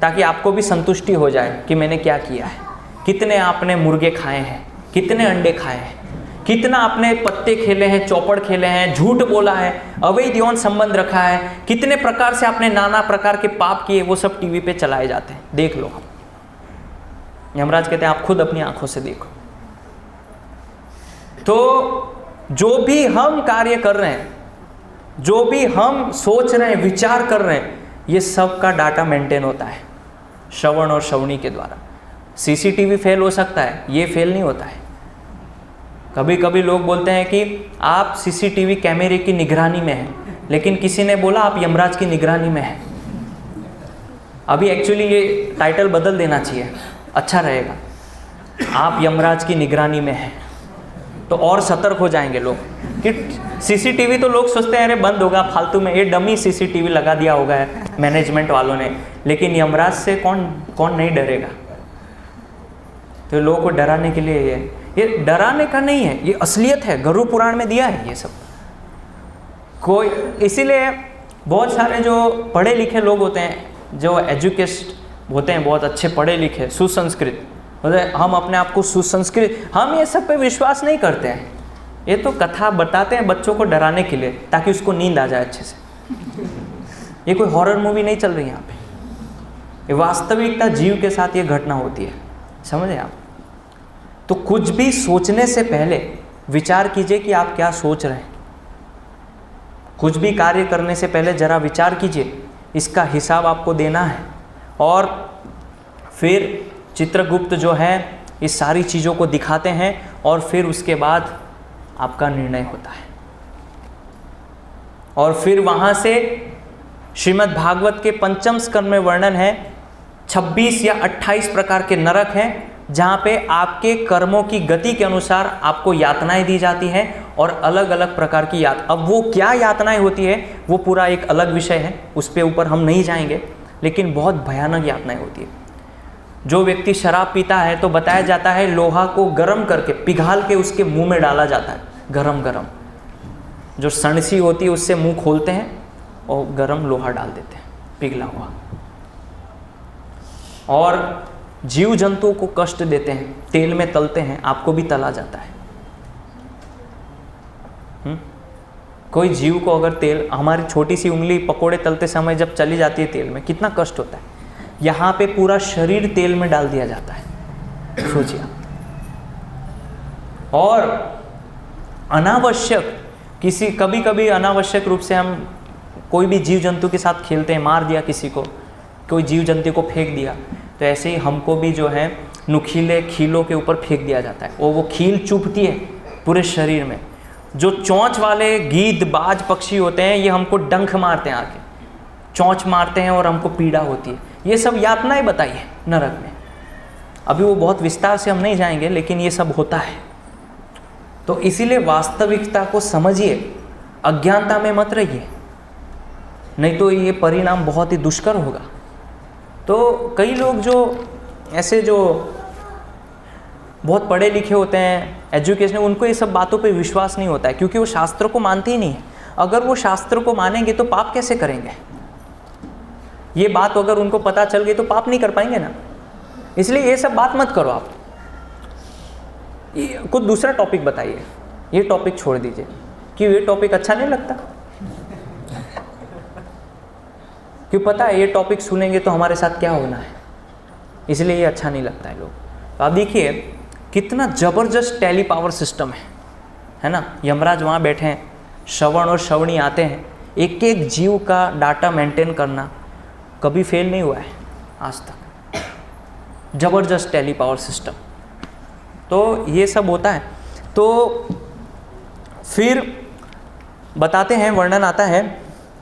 ताकि आपको भी संतुष्टि हो जाए कि मैंने क्या किया है। कितने आपने मुर्गे खाए हैं, कितने अंडे खाए हैं, कितना आपने पत्ते खेले हैं, चौपड़ खेले हैं, झूठ बोला है, अवैध यौन संबंध रखा है, कितने प्रकार से आपने नाना प्रकार के पाप किए, वो सब टीवी पे चलाए जाते हैं। देख लो। यमराज कहते हैं आप खुद अपनी आंखों से देखो। तो जो भी हम कार्य कर रहे हैं, जो भी हम सोच रहे हैं, विचार कर रहे हैं, ये सब का डाटा मेंटेन होता है श्रवण और श्रवणी के द्वारा। CCTV फेल हो सकता है, ये फेल नहीं होता है। कभी कभी लोग बोलते हैं कि आप CCTV कैमरे की निगरानी में हैं, लेकिन किसी ने बोला आप यमराज की निगरानी में हैं। अभी एक्चुअली ये टाइटल बदल देना चाहिए, अच्छा रहेगा। आप यमराज की निगरानी में हैं, तो और सतर्क हो जाएंगे लोग। कि CCTV तो लोग सोचते हैं अरे बंद होगा फालतू में, ये डमी CCTV लगा दिया होगा मैनेजमेंट वालों ने, लेकिन यमराज से कौन नहीं डरेगा। तो लोगों को डराने के लिए ये डराने का नहीं है, ये असलियत है, गरुड़ पुराण में दिया है ये सब। कोई इसीलिए बहुत सारे जो पढ़े लिखे लोग होते हैं, जो एजुकेस्ट होते हैं, बहुत अच्छे पढ़े लिखे, सुसंस्कृत होते हैं, हम अपने आप को सुसंस्कृत, हम ये सब पे विश्वास नहीं करते हैं। ये तो कथा बताते हैं बच्चों को डराने के लिए, ताकि उसको नींद आ जाए अच्छे से। ये कोई हॉरर मूवी नहीं चल रही यहाँ पे, ये वास्तविकता जीव के साथ ये घटना होती है, समझे आप। तो कुछ भी सोचने से पहले विचार कीजिए कि आप क्या सोच रहे हैं। कुछ भी कार्य करने से पहले जरा विचार कीजिए, इसका हिसाब आपको देना है। और फिर चित्रगुप्त जो है इस सारी चीज़ों को दिखाते हैं, और फिर उसके बाद आपका निर्णय होता है। और फिर वहाँ से श्रीमद् भागवत के 5म स्कंद में वर्णन है, 26 या 28 प्रकार के नरक हैं, जहाँ पे आपके कर्मों की गति के अनुसार आपको यातनाएं दी जाती हैं, और अलग अलग प्रकार की अब वो क्या यातनाएं होती है वो पूरा एक अलग विषय है, उस पे ऊपर हम नहीं जाएंगे, लेकिन बहुत भयानक यातनाएं होती है। जो व्यक्ति शराब पीता है तो बताया जाता है लोहा को गर्म करके पिघाल के उसके मुंह में डाला जाता है, गरम गरम जो सणसी होती है उससे मुंह खोलते हैं और गरम लोहा डाल देते हैं पिघला हुआ। और जीव जंतुओं को कष्ट देते हैं, तेल में तलते हैं, आपको भी तला जाता है। कोई जीव को अगर तेल, हमारी छोटी सी उंगली पकोड़े तलते समय जब चली जाती है तेल में, कितना कष्ट होता है। यहाँ पे पूरा शरीर तेल में डाल दिया जाता है, सोचिए। और अनावश्यक कभी कभी अनावश्यक रूप से हम कोई भी जीव जंतु के साथ खेलते हैं, मार दिया किसी को, कोई जीव जंतु को फेंक दिया, तो ऐसे ही हमको भी जो है नुकीले खीलों के ऊपर फेंक दिया जाता है, और वो खील चुभती है पूरे शरीर में। जो चोंच वाले गीद बाज पक्षी होते हैं, ये हमको डंक मारते हैं, आके चोंच मारते हैं और हमको पीड़ा होती है। ये सब यातनाएं बताई है नरक में। अभी वो बहुत विस्तार से हम नहीं जाएंगे, लेकिन ये सब होता है। तो इसीलिए वास्तविकता को समझिए, अज्ञानता में मत रहिए, नहीं तो ये परिणाम बहुत ही दुष्कर होगा। तो कई लोग जो ऐसे जो बहुत पढ़े लिखे होते हैं, एजुकेशन, उनको ये सब बातों पे विश्वास नहीं होता है, क्योंकि वो शास्त्रों को मानते ही नहीं है। अगर वो शास्त्र को मानेंगे तो पाप कैसे करेंगे? ये बात अगर उनको पता चल गई तो पाप नहीं कर पाएंगे ना। इसलिए ये सब बात मत करो आप, कुछ दूसरा टॉपिक बताइए, ये टॉपिक छोड़ दीजिए। क्यों? ये टॉपिक अच्छा नहीं लगता? क्यों? पता है ये टॉपिक सुनेंगे तो हमारे साथ क्या होना है, इसलिए ये अच्छा नहीं लगता है लोग। तो आप देखिए कितना ज़बरदस्त टेली पावर सिस्टम है ना। यमराज वहाँ बैठे हैं, श्रवण और श्रवणी आते हैं, एक एक जीव का डाटा मेंटेन करना कभी फेल नहीं हुआ है आज तक। ज़बरदस्त टेली पावर सिस्टम, तो ये सब होता है। तो फिर बताते हैं, वर्णन आता है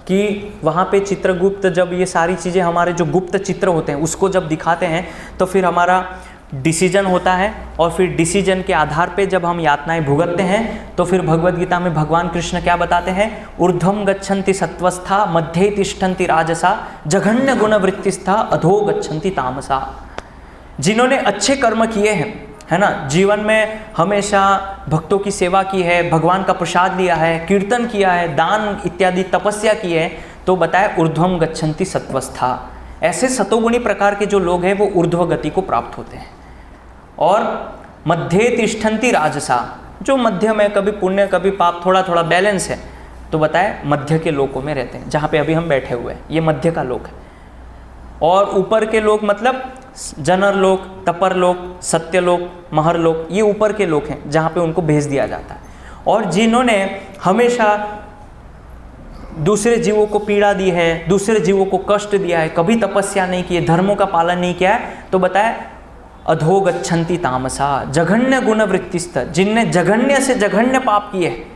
कि वहाँ पे चित्रगुप्त जब ये सारी चीज़ें, हमारे जो गुप्त चित्र होते हैं उसको जब दिखाते हैं तो फिर हमारा डिसीजन होता है, और फिर डिसीजन के आधार पे जब हम यातनाएं भुगतते हैं तो फिर भगवद गीता में भगवान कृष्ण क्या बताते हैं? ऊर्ध्वं गच्छन्ति सत्वस्था, मध्ये तिष्ठन्ति राजसा, जघन्य गुणवृत्तिस्था, अधो गच्छन्ति तामसा। जिन्होंने अच्छे कर्म किए हैं, है ना, जीवन में हमेशा भक्तों की सेवा की है, भगवान का प्रसाद लिया है, कीर्तन किया है, दान इत्यादि तपस्या की है, तो बताए ऊर्ध्वं गच्छन्ति सत्वस्था। ऐसे सतोगुणी प्रकार के जो लोग हैं वो ऊर्ध्व गति को प्राप्त होते हैं। और मध्ये तिष्ठन्ति राजसा, जो मध्य में कभी पुण्य कभी पाप, थोड़ा थोड़ा बैलेंस है, तो बताए मध्य के लोकों में रहते हैं, जहाँ पे अभी हम बैठे हुए हैं, ये मध्य का लोक है। और ऊपर के लोग मतलब जनर लोक, तपर लोक, सत्य लोक, महर लोक, ये ऊपर के लोक हैं जहाँ पे उनको भेज दिया जाता है। और जिन्होंने हमेशा दूसरे जीवों को पीड़ा दी है, दूसरे जीवों को कष्ट दिया है, कभी तपस्या नहीं की है, धर्मों का पालन नहीं किया है, तो बताए अधो गच्छन्ति तामसा, जघन्य गुणवृत्तिस्थ, जिनने जघन्य से जघन्य पाप किए हैं,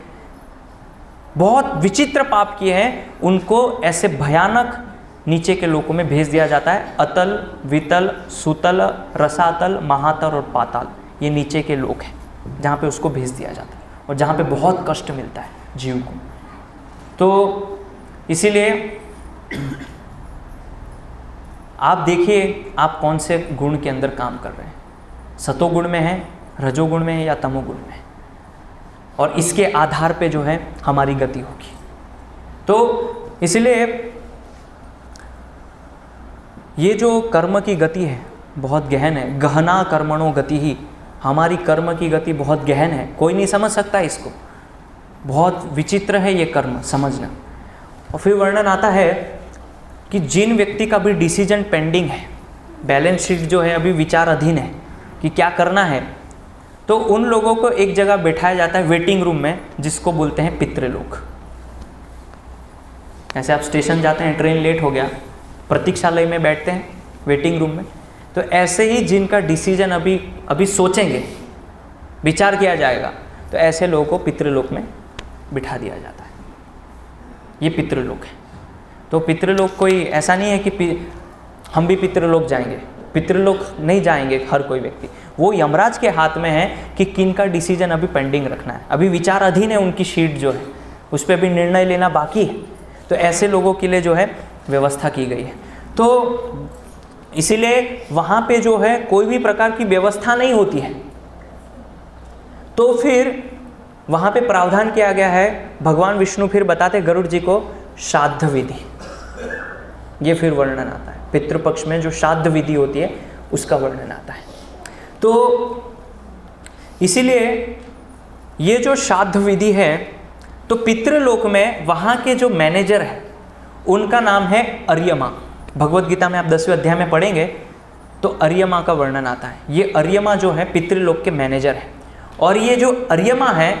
बहुत विचित्र पाप किए हैं, उनको ऐसे भयानक नीचे के लोकों में भेज दिया जाता है। अतल, वितल, सुतल, रसातल, महातल और पाताल, ये नीचे के लोक हैं जहाँ पे उसको भेज दिया जाता है, और जहाँ पे बहुत कष्ट मिलता है जीव को। तो इसीलिए आप देखिए आप कौन से गुण के अंदर काम कर रहे हैं, सतोगुण में है, रजोगुण में है या तमोगुण में है, और इसके आधार पे जो है हमारी गति होगी। तो इसलिए ये जो कर्म की गति है बहुत गहन है, गहना कर्मणो गति ही, हमारी कर्म की गति बहुत गहन है, कोई नहीं समझ सकता इसको, बहुत विचित्र है ये कर्म समझना। और फिर वर्णन आता है कि जिन व्यक्ति का भी डिसीजन पेंडिंग है, बैलेंस शीट जो है अभी विचार अधीन है कि क्या करना है, तो उन लोगों को एक जगह बैठाया जाता है वेटिंग रूम में, जिसको बोलते हैं पितृलोक। ऐसे आप स्टेशन जाते हैं, ट्रेन लेट हो गया, प्रतीक्षालय में बैठते हैं वेटिंग रूम में, तो ऐसे ही जिनका डिसीजन अभी सोचेंगे, विचार किया जाएगा, तो ऐसे लोगों को पितृलोक में बिठा दिया जाता है। ये पितृलोक है। तो पितृलोक कोई ऐसा नहीं है कि हम भी पितृलोक जाएंगे, पितृलोक नहीं जाएंगे हर कोई व्यक्ति, वो यमराज के हाथ में है कि किन का डिसीजन अभी पेंडिंग रखना है, अभी विचार अधीन है, उनकी शीट जो है उस पर अभी निर्णय लेना बाकी है। तो ऐसे लोगों के लिए जो है व्यवस्था की गई है। तो इसीलिए वहाँ पे जो है कोई भी प्रकार की व्यवस्था नहीं होती है, तो फिर वहाँ पे प्रावधान किया गया है। भगवान विष्णु फिर बताते गरुड़ जी को श्राद्ध विधि, ये फिर वर्णन आता है, पितृपक्ष में जो श्राद्ध विधि होती है उसका वर्णन आता है। तो इसीलिए ये जो श्राद्ध विधि है, तो पितृलोक में वहाँ के जो मैनेजर है उनका नाम है अर्यमा। भगवद गीता में आप 10वें अध्याय में पढ़ेंगे तो अर्यमा का वर्णन आता है। ये अर्यमा जो है पितृलोक के मैनेजर है, और ये जो अर्यमा है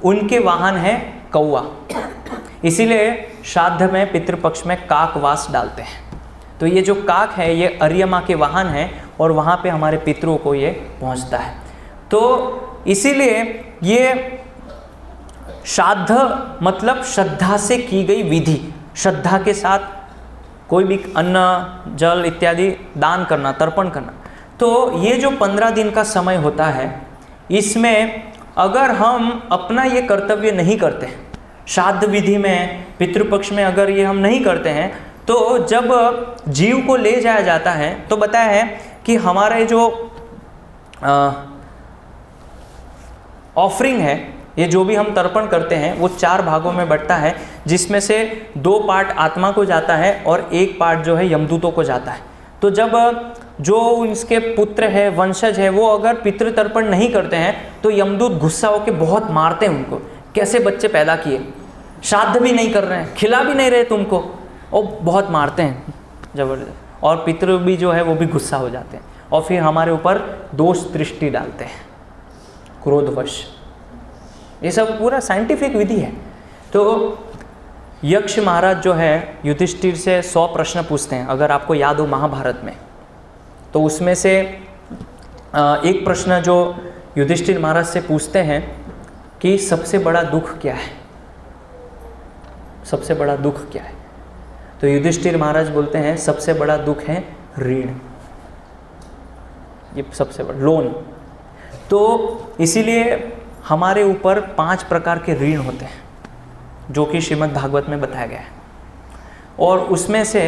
उनके वाहन है कौवा, इसीलिए श्राद्ध में पितृपक्ष में काकवास डालते हैं। तो ये जो काक है ये अर्यमा के वाहन है, और वहाँ पे हमारे पितरों को ये पहुँचता है। तो इसीलिए ये श्राद्ध मतलब श्रद्धा से की गई विधि, श्रद्धा के साथ कोई भी अन्न जल इत्यादि दान करना, तर्पण करना। तो ये जो 15 दिन का समय होता है, इसमें अगर हम अपना ये कर्तव्य नहीं करते हैं, श्राद्ध विधि में पितृपक्ष में अगर ये हम नहीं करते हैं, तो जब जीव को ले जाया जाता है तो बताया है कि हमारे जो ऑफरिंग है, ये जो भी हम तर्पण करते हैं वो 4 भागों में बंटता है, जिसमें से 2 पार्ट आत्मा को जाता है और 1 पार्ट जो है यमदूतों को जाता है। तो जब जो उनके पुत्र है, वंशज है, वो अगर पितृतर्पण नहीं करते हैं तो यमदूत गुस्सा होकर बहुत मारते हैं उनको, कैसे बच्चे पैदा किए, श्राद्ध भी नहीं कर रहे हैं, खिला भी नहीं रहे तुमको, और बहुत मारते हैं जबरदस्त। और पितृ भी जो है वो भी गुस्सा हो जाते हैं और फिर हमारे ऊपर दोष दृष्टि डालते हैं क्रोधवश। ये सब पूरा साइंटिफिक विधि है। तो यक्ष महाराज जो है युधिष्ठिर से 100 प्रश्न पूछते हैं, अगर आपको याद हो महाभारत में। तो उसमें से एक प्रश्न जो युधिष्ठिर महाराज से पूछते हैं कि सबसे बड़ा दुख क्या है, सबसे बड़ा दुख क्या है। तो युधिष्ठिर महाराज बोलते हैं सबसे बड़ा दुख है ऋण, ये सबसे बड़ा लोन। तो इसीलिए हमारे ऊपर 5 प्रकार के ऋण होते हैं जो कि श्रीमद् भागवत में बताया गया है। और उसमें से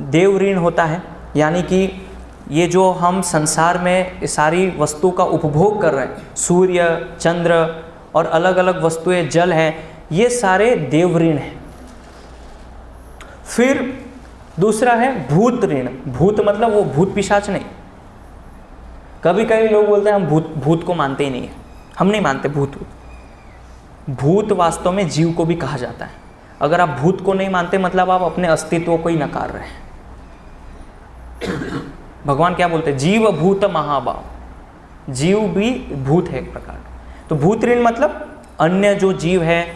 देव ऋण होता है, यानी कि ये जो हम संसार में सारी वस्तु का उपभोग कर रहे हैं, सूर्य, चंद्र और अलग अलग वस्तुएं, जल हैं, ये सारे देव ऋण हैं। फिर दूसरा है भूत ऋण। भूत मतलब वो भूत पिशाच नहीं। कभी कभी लोग बोलते हैं हम भूत को मानते ही नहीं है। हम नहीं मानते भूत। भूत वास्तव में जीव को भी कहा जाता है। अगर आप भूत को नहीं मानते मतलब आप अपने अस्तित्व को ही नकार रहे हैं। भगवान क्या बोलते हैं, जीव भूत महाभाव। जीव भी भूत है एक प्रकार। तो भूत ऋण मतलब अन्य जो जीव है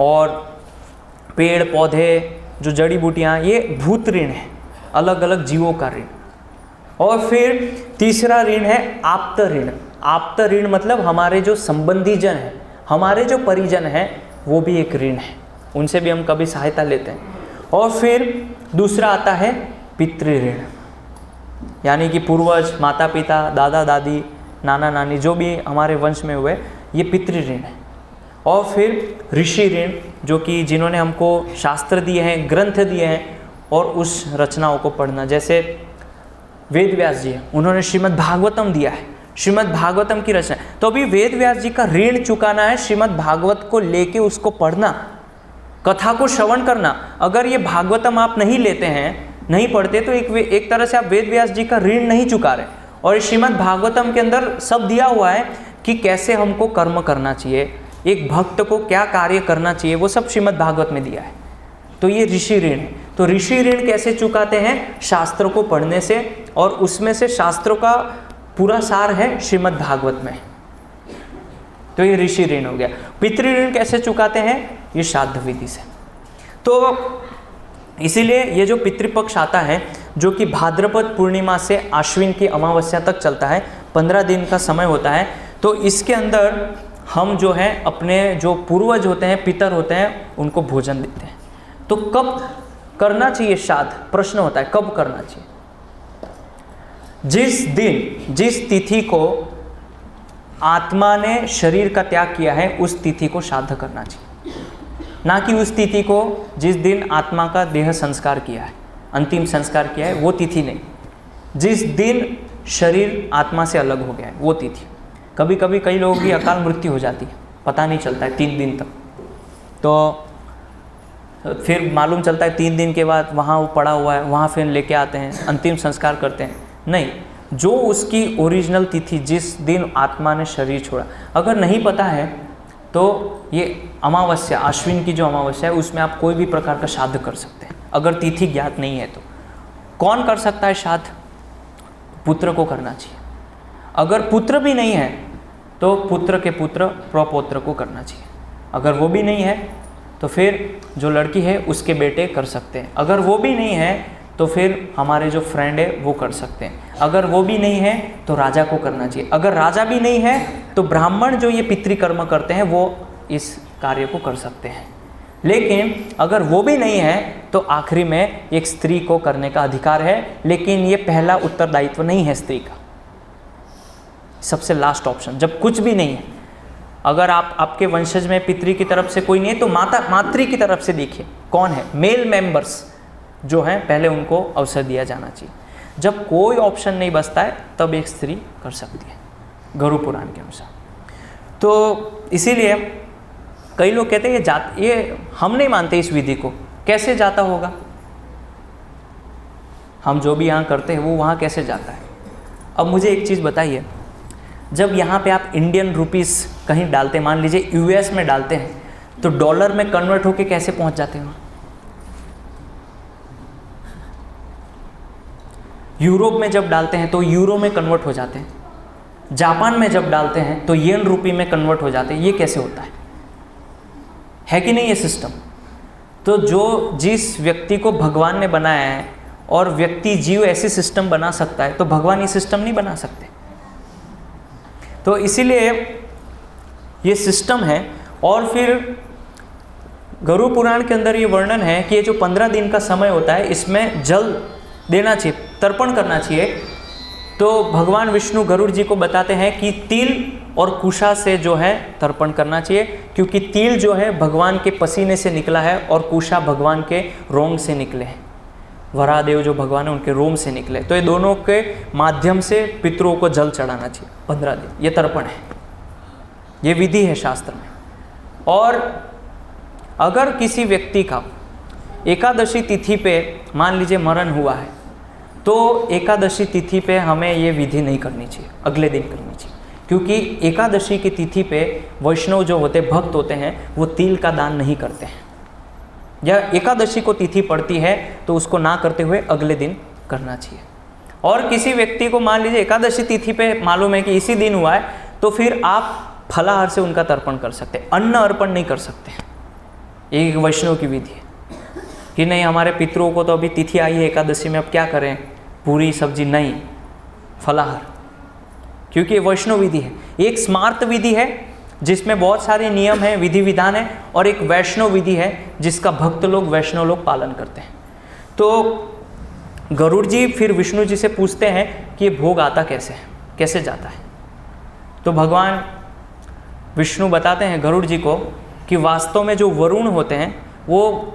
और पेड़ पौधे, जो जड़ी बूटियाँ, ये भूत ऋण है, अलग अलग जीवों का ऋण। और फिर तीसरा ऋण है आप्त ऋण। आप्त ऋण मतलब हमारे जो संबंधी जन हैं, हमारे जो परिजन हैं, वो भी एक ऋण है, उनसे भी हम कभी सहायता लेते हैं। और फिर दूसरा आता है पितृ ऋण, यानी कि पूर्वज, माता पिता, दादा दादी, नाना नानी, जो भी हमारे वंश में हुए, ये पितृ ऋण है। और फिर ऋषि ऋण, जो कि जिन्होंने हमको शास्त्र दिए हैं, ग्रंथ दिए हैं, और उस रचनाओं को पढ़ना, जैसे वेद व्यास जी हैं, उन्होंने श्रीमद् भागवतम दिया है, श्रीमद् भागवतम की रचना। तो अभी वेद व्यास जी का ऋण चुकाना है, श्रीमद् भागवत को लेके उसको पढ़ना, कथा को श्रवण करना। अगर ये भागवतम आप नहीं लेते हैं, नहीं पढ़ते, तो एक तरह से आप वेद व्यास जी का ऋण नहीं चुका रहे। और श्रीमद् भागवतम के अंदर सब दिया हुआ है कि कैसे हमको कर्म करना चाहिए, एक भक्त को क्या कार्य करना चाहिए, वो सब श्रीमद् भागवत में दिया है। तो ये ऋषि ऋण है। तो ऋषि ऋण कैसे चुकाते हैं, शास्त्रों को पढ़ने से, और उसमें से शास्त्रों का पूरा सार है श्रीमद् भागवत में। तो ये ऋषि ऋण हो गया। पितृ ऋण कैसे चुकाते हैं, ये श्राद्ध विधि से। तो इसीलिए ये जो पितृपक्ष आता है, जो कि भाद्रपद पूर्णिमा से आश्विन की अमावस्या तक चलता है, 15 दिन का समय होता है। तो इसके अंदर हम जो है अपने जो पूर्वज होते हैं, पितर होते हैं, उनको भोजन देते हैं। तो कब करना चाहिए श्राद्ध, प्रश्न होता है कब करना चाहिए। जिस दिन, जिस तिथि को आत्मा ने शरीर का त्याग किया है, उस तिथि को श्राद्ध करना चाहिए, ना कि उस तिथि को जिस दिन आत्मा का देह संस्कार किया है, अंतिम संस्कार किया है, वो तिथि नहीं। जिस दिन शरीर आत्मा से अलग हो गया है, वो तिथि। कभी कभी कई लोगों की अकाल मृत्यु हो जाती है, पता नहीं चलता है 3 दिन तक। तो फिर मालूम चलता है 3 दिन के बाद वहाँ वो पड़ा हुआ है, वहाँ फिर लेके आते हैं, अंतिम संस्कार करते हैं। नहीं, जो उसकी ओरिजिनल तिथि, जिस दिन आत्मा ने शरीर छोड़ा, अगर नहीं पता है तो ये अमावस्या, आश्विन की जो अमावस्या है, उसमें आप कोई भी प्रकार का श्राद्ध कर सकते हैं, अगर तिथि ज्ञात नहीं है तो। कौन कर सकता है श्राद्ध, पुत्र को करना चाहिए। अगर पुत्र भी नहीं है तो पुत्र के पुत्र, प्रपौत्र को करना चाहिए। अगर वो भी नहीं है तो फिर जो लड़की है उसके बेटे कर सकते हैं। अगर वो भी नहीं है तो फिर हमारे जो फ्रेंड है वो कर सकते हैं। अगर वो भी नहीं है तो राजा को करना चाहिए। अगर राजा भी नहीं है तो ब्राह्मण जो ये पितृकर्म करते हैं वो इस कार्य को कर सकते हैं। लेकिन अगर वो भी नहीं है तो आखिरी में एक स्त्री को करने का अधिकार है, लेकिन ये पहला उत्तरदायित्व नहीं है स्त्री का, सबसे लास्ट ऑप्शन। जब कुछ भी नहीं है, अगर आपके वंशज में पितृ की तरफ से कोई नहीं है तो मातृ की तरफ से देखिए कौन है, मेल मेंबर्स जो हैं, पहले उनको अवसर दिया जाना चाहिए। जब कोई ऑप्शन नहीं बचता है तब एक स्त्री कर सकती है, गरुड़ पुराण के अनुसार। तो इसीलिए कई लोग कहते हैं ये हम नहीं मानते इस विधि को, कैसे जाता होगा, हम जो भी यहाँ करते हैं वो वहाँ कैसे जाता है। अब मुझे एक चीज़ बताइए, जब यहाँ पे आप इंडियन रुपीस कहीं डालते हैं, मान लीजिए यूएस में डालते हैं, तो डॉलर में कन्वर्ट होके कैसे पहुँच जाते हैं वहाँ? यूरोप में जब डालते हैं तो यूरो में कन्वर्ट हो जाते हैं, जापान में जब डालते हैं तो येन रुपी में कन्वर्ट हो जाते हैं। ये कैसे होता है कि नहीं ये सिस्टम? तो जो जिस व्यक्ति को भगवान ने बनाया है और व्यक्ति जीव ऐसी सिस्टम बना सकता है, तो भगवान ये सिस्टम नहीं बना सकते। तो इसीलिए ये सिस्टम है। और फिर गरुड़ पुराण के अंदर ये वर्णन है कि ये जो 15 दिन का समय होता है, इसमें जल देना चाहिए, तर्पण करना चाहिए। तो भगवान विष्णु गरुड़ जी को बताते हैं कि तिल और कुशा से जो है तर्पण करना चाहिए, क्योंकि तिल जो है भगवान के पसीने से निकला है और कुशा भगवान के रोम से निकले हैं। वरादेव जो भगवान है उनके रोम से निकले, तो ये दोनों के माध्यम से पितरों को जल चढ़ाना चाहिए 15 दिन। ये तर्पण है, ये विधि है शास्त्र में। और अगर किसी व्यक्ति का एकादशी तिथि पे मान लीजिए मरण हुआ है, तो एकादशी तिथि पे हमें ये विधि नहीं करनी चाहिए, अगले दिन करनी चाहिए, क्योंकि एकादशी की तिथि पे वैष्णव जो होते भक्त होते हैं वो तिल का दान नहीं करते हैं, या एकादशी को तिथि पड़ती है तो उसको ना करते हुए अगले दिन करना चाहिए। और किसी व्यक्ति को मान लीजिए एकादशी तिथि पे मालूम है कि इसी दिन हुआ है, तो फिर आप फलाहार से उनका तर्पण कर सकते हैं, अन्न अर्पण नहीं कर सकते। एक वैष्णव की विधि है कि नहीं हमारे पितरों को तो अभी तिथि आई है एकादशी में, अब क्या करें, पूरी सब्जी नहीं, फलाहार, क्योंकि ये वैष्णव विधि है। एक स्मार्त विधि है जिसमें बहुत सारे नियम हैं, विधि विधान है, और एक वैष्णव विधि है जिसका भक्त लोग, वैष्णव लोग पालन करते हैं। तो गरुड़ जी फिर विष्णु जी से पूछते हैं कि ये भोग आता कैसे है, कैसे जाता है। तो भगवान विष्णु बताते हैं गरुड़ जी को कि वास्तव में जो वरुण होते हैं वो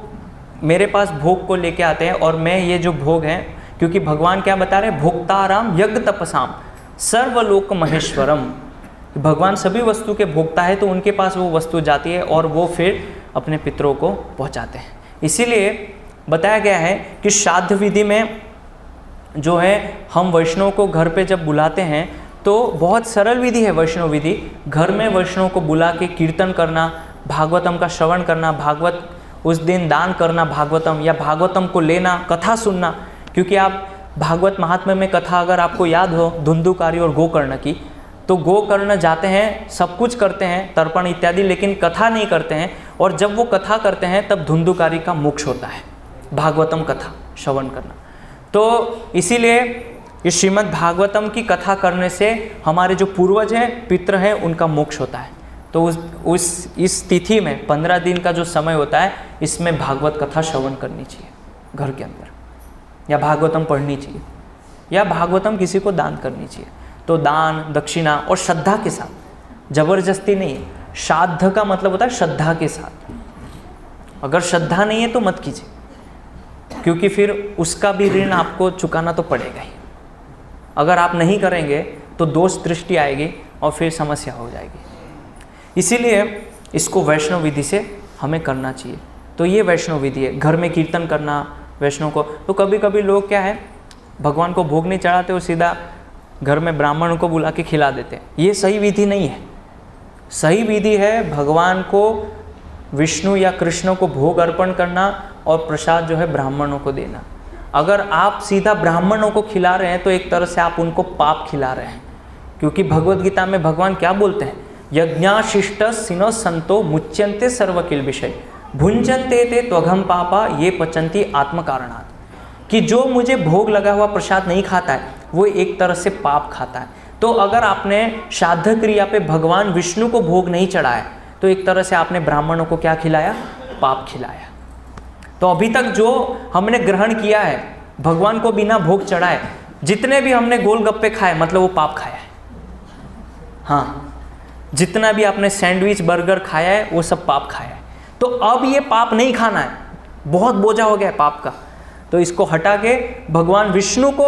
मेरे पास भोग को लेके आते हैं, और मैं ये जो भोग हैं, क्योंकि भगवान क्या बता रहे हैं, भोक्ताराम यज्ञ तपसाम सर्वलोक महेश्वरम, भगवान सभी वस्तु के भोक्ता है, तो उनके पास वो वस्तु जाती है और वो फिर अपने पितरों को पहुंचाते हैं। इसीलिए बताया गया है कि श्राद्ध विधि में जो है हम वैष्णव को घर पे जब बुलाते हैं तो बहुत सरल विधि है वैष्णव विधि। घर में वैष्णव को बुला के कीर्तन करना, भागवतम का श्रवण करना, भागवत उस दिन दान करना भागवतम, या भागवतम को लेना, कथा सुनना, क्योंकि आप भागवत महात्म्य में कथा अगर आपको याद हो धुंधुकारी और गोकर्ण की, तो गोकर्ण जाते हैं, सब कुछ करते हैं, तर्पण इत्यादि, लेकिन कथा नहीं करते हैं। और जब वो कथा करते हैं तब धुंधुकारी का मोक्ष होता है, भागवतम कथा श्रवण करना। तो इसीलिए इस श्रीमद् भागवतम की कथा करने से हमारे जो पूर्वज हैं, पितृ हैं, उनका मोक्ष होता है। तो इस तिथि में 15 दिन का जो समय होता है, इसमें भागवत कथा श्रवण करनी चाहिए घर के अंदर, या भागवतम पढ़नी चाहिए, या भागवतम किसी को दान करनी चाहिए। तो दान, दक्षिणा और श्रद्धा के साथ, जबरदस्ती नहीं है। श्राद्ध का मतलब होता है श्रद्धा के साथ। अगर श्रद्धा नहीं है तो मत कीजिए, क्योंकि फिर उसका भी ऋण आपको चुकाना तो पड़ेगा ही। अगर आप नहीं करेंगे तो दोष दृष्टि आएगी और फिर समस्या हो जाएगी। इसीलिए इसको वैष्णव विधि से हमें करना चाहिए। तो ये वैष्णव विधि है, घर में कीर्तन करना वैष्णव को। तो कभी कभी लोग क्या है, भगवान को भोग नहीं चढ़ाते और सीधा घर में ब्राह्मण को बुला के खिला देते हैं। ये सही विधि नहीं है। सही विधि है भगवान को, विष्णु या कृष्ण को भोग अर्पण करना और प्रसाद जो है ब्राह्मणों को देना। अगर आप सीधा ब्राह्मणों को खिला रहे हैं तो एक तरह से आप उनको पाप खिला रहे हैं, क्योंकि भगवद गीता में भगवान क्या बोलते हैं, यज्ञाशिष्ट सिनो संतो मुच्यन्ते सर्वकिल विषय भुंजन्ते ते त्वघम पापा ये पचंती आत्मकारणात्, कि जो मुझे भोग लगा हुआ प्रसाद नहीं खाता है वो एक तरह से पाप खाता है। तो अगर आपने श्राद्ध क्रिया पे भगवान विष्णु को भोग नहीं चढ़ाया तो एक तरह से आपने ब्राह्मणों को क्या खिलाया, पाप खिलाया। तो अभी तक जो हमने ग्रहण किया है भगवान को बिना भोग चढ़ाए, जितने भी हमने गोलगप्पे खाए मतलब वो पाप खाया है। हाँ, जितना भी आपने सैंडविच बर्गर खाया है वो सब पाप खाया है। तो अब ये पाप नहीं खाना है, बहुत बोझा हो गया है पाप का। तो इसको हटा के भगवान विष्णु को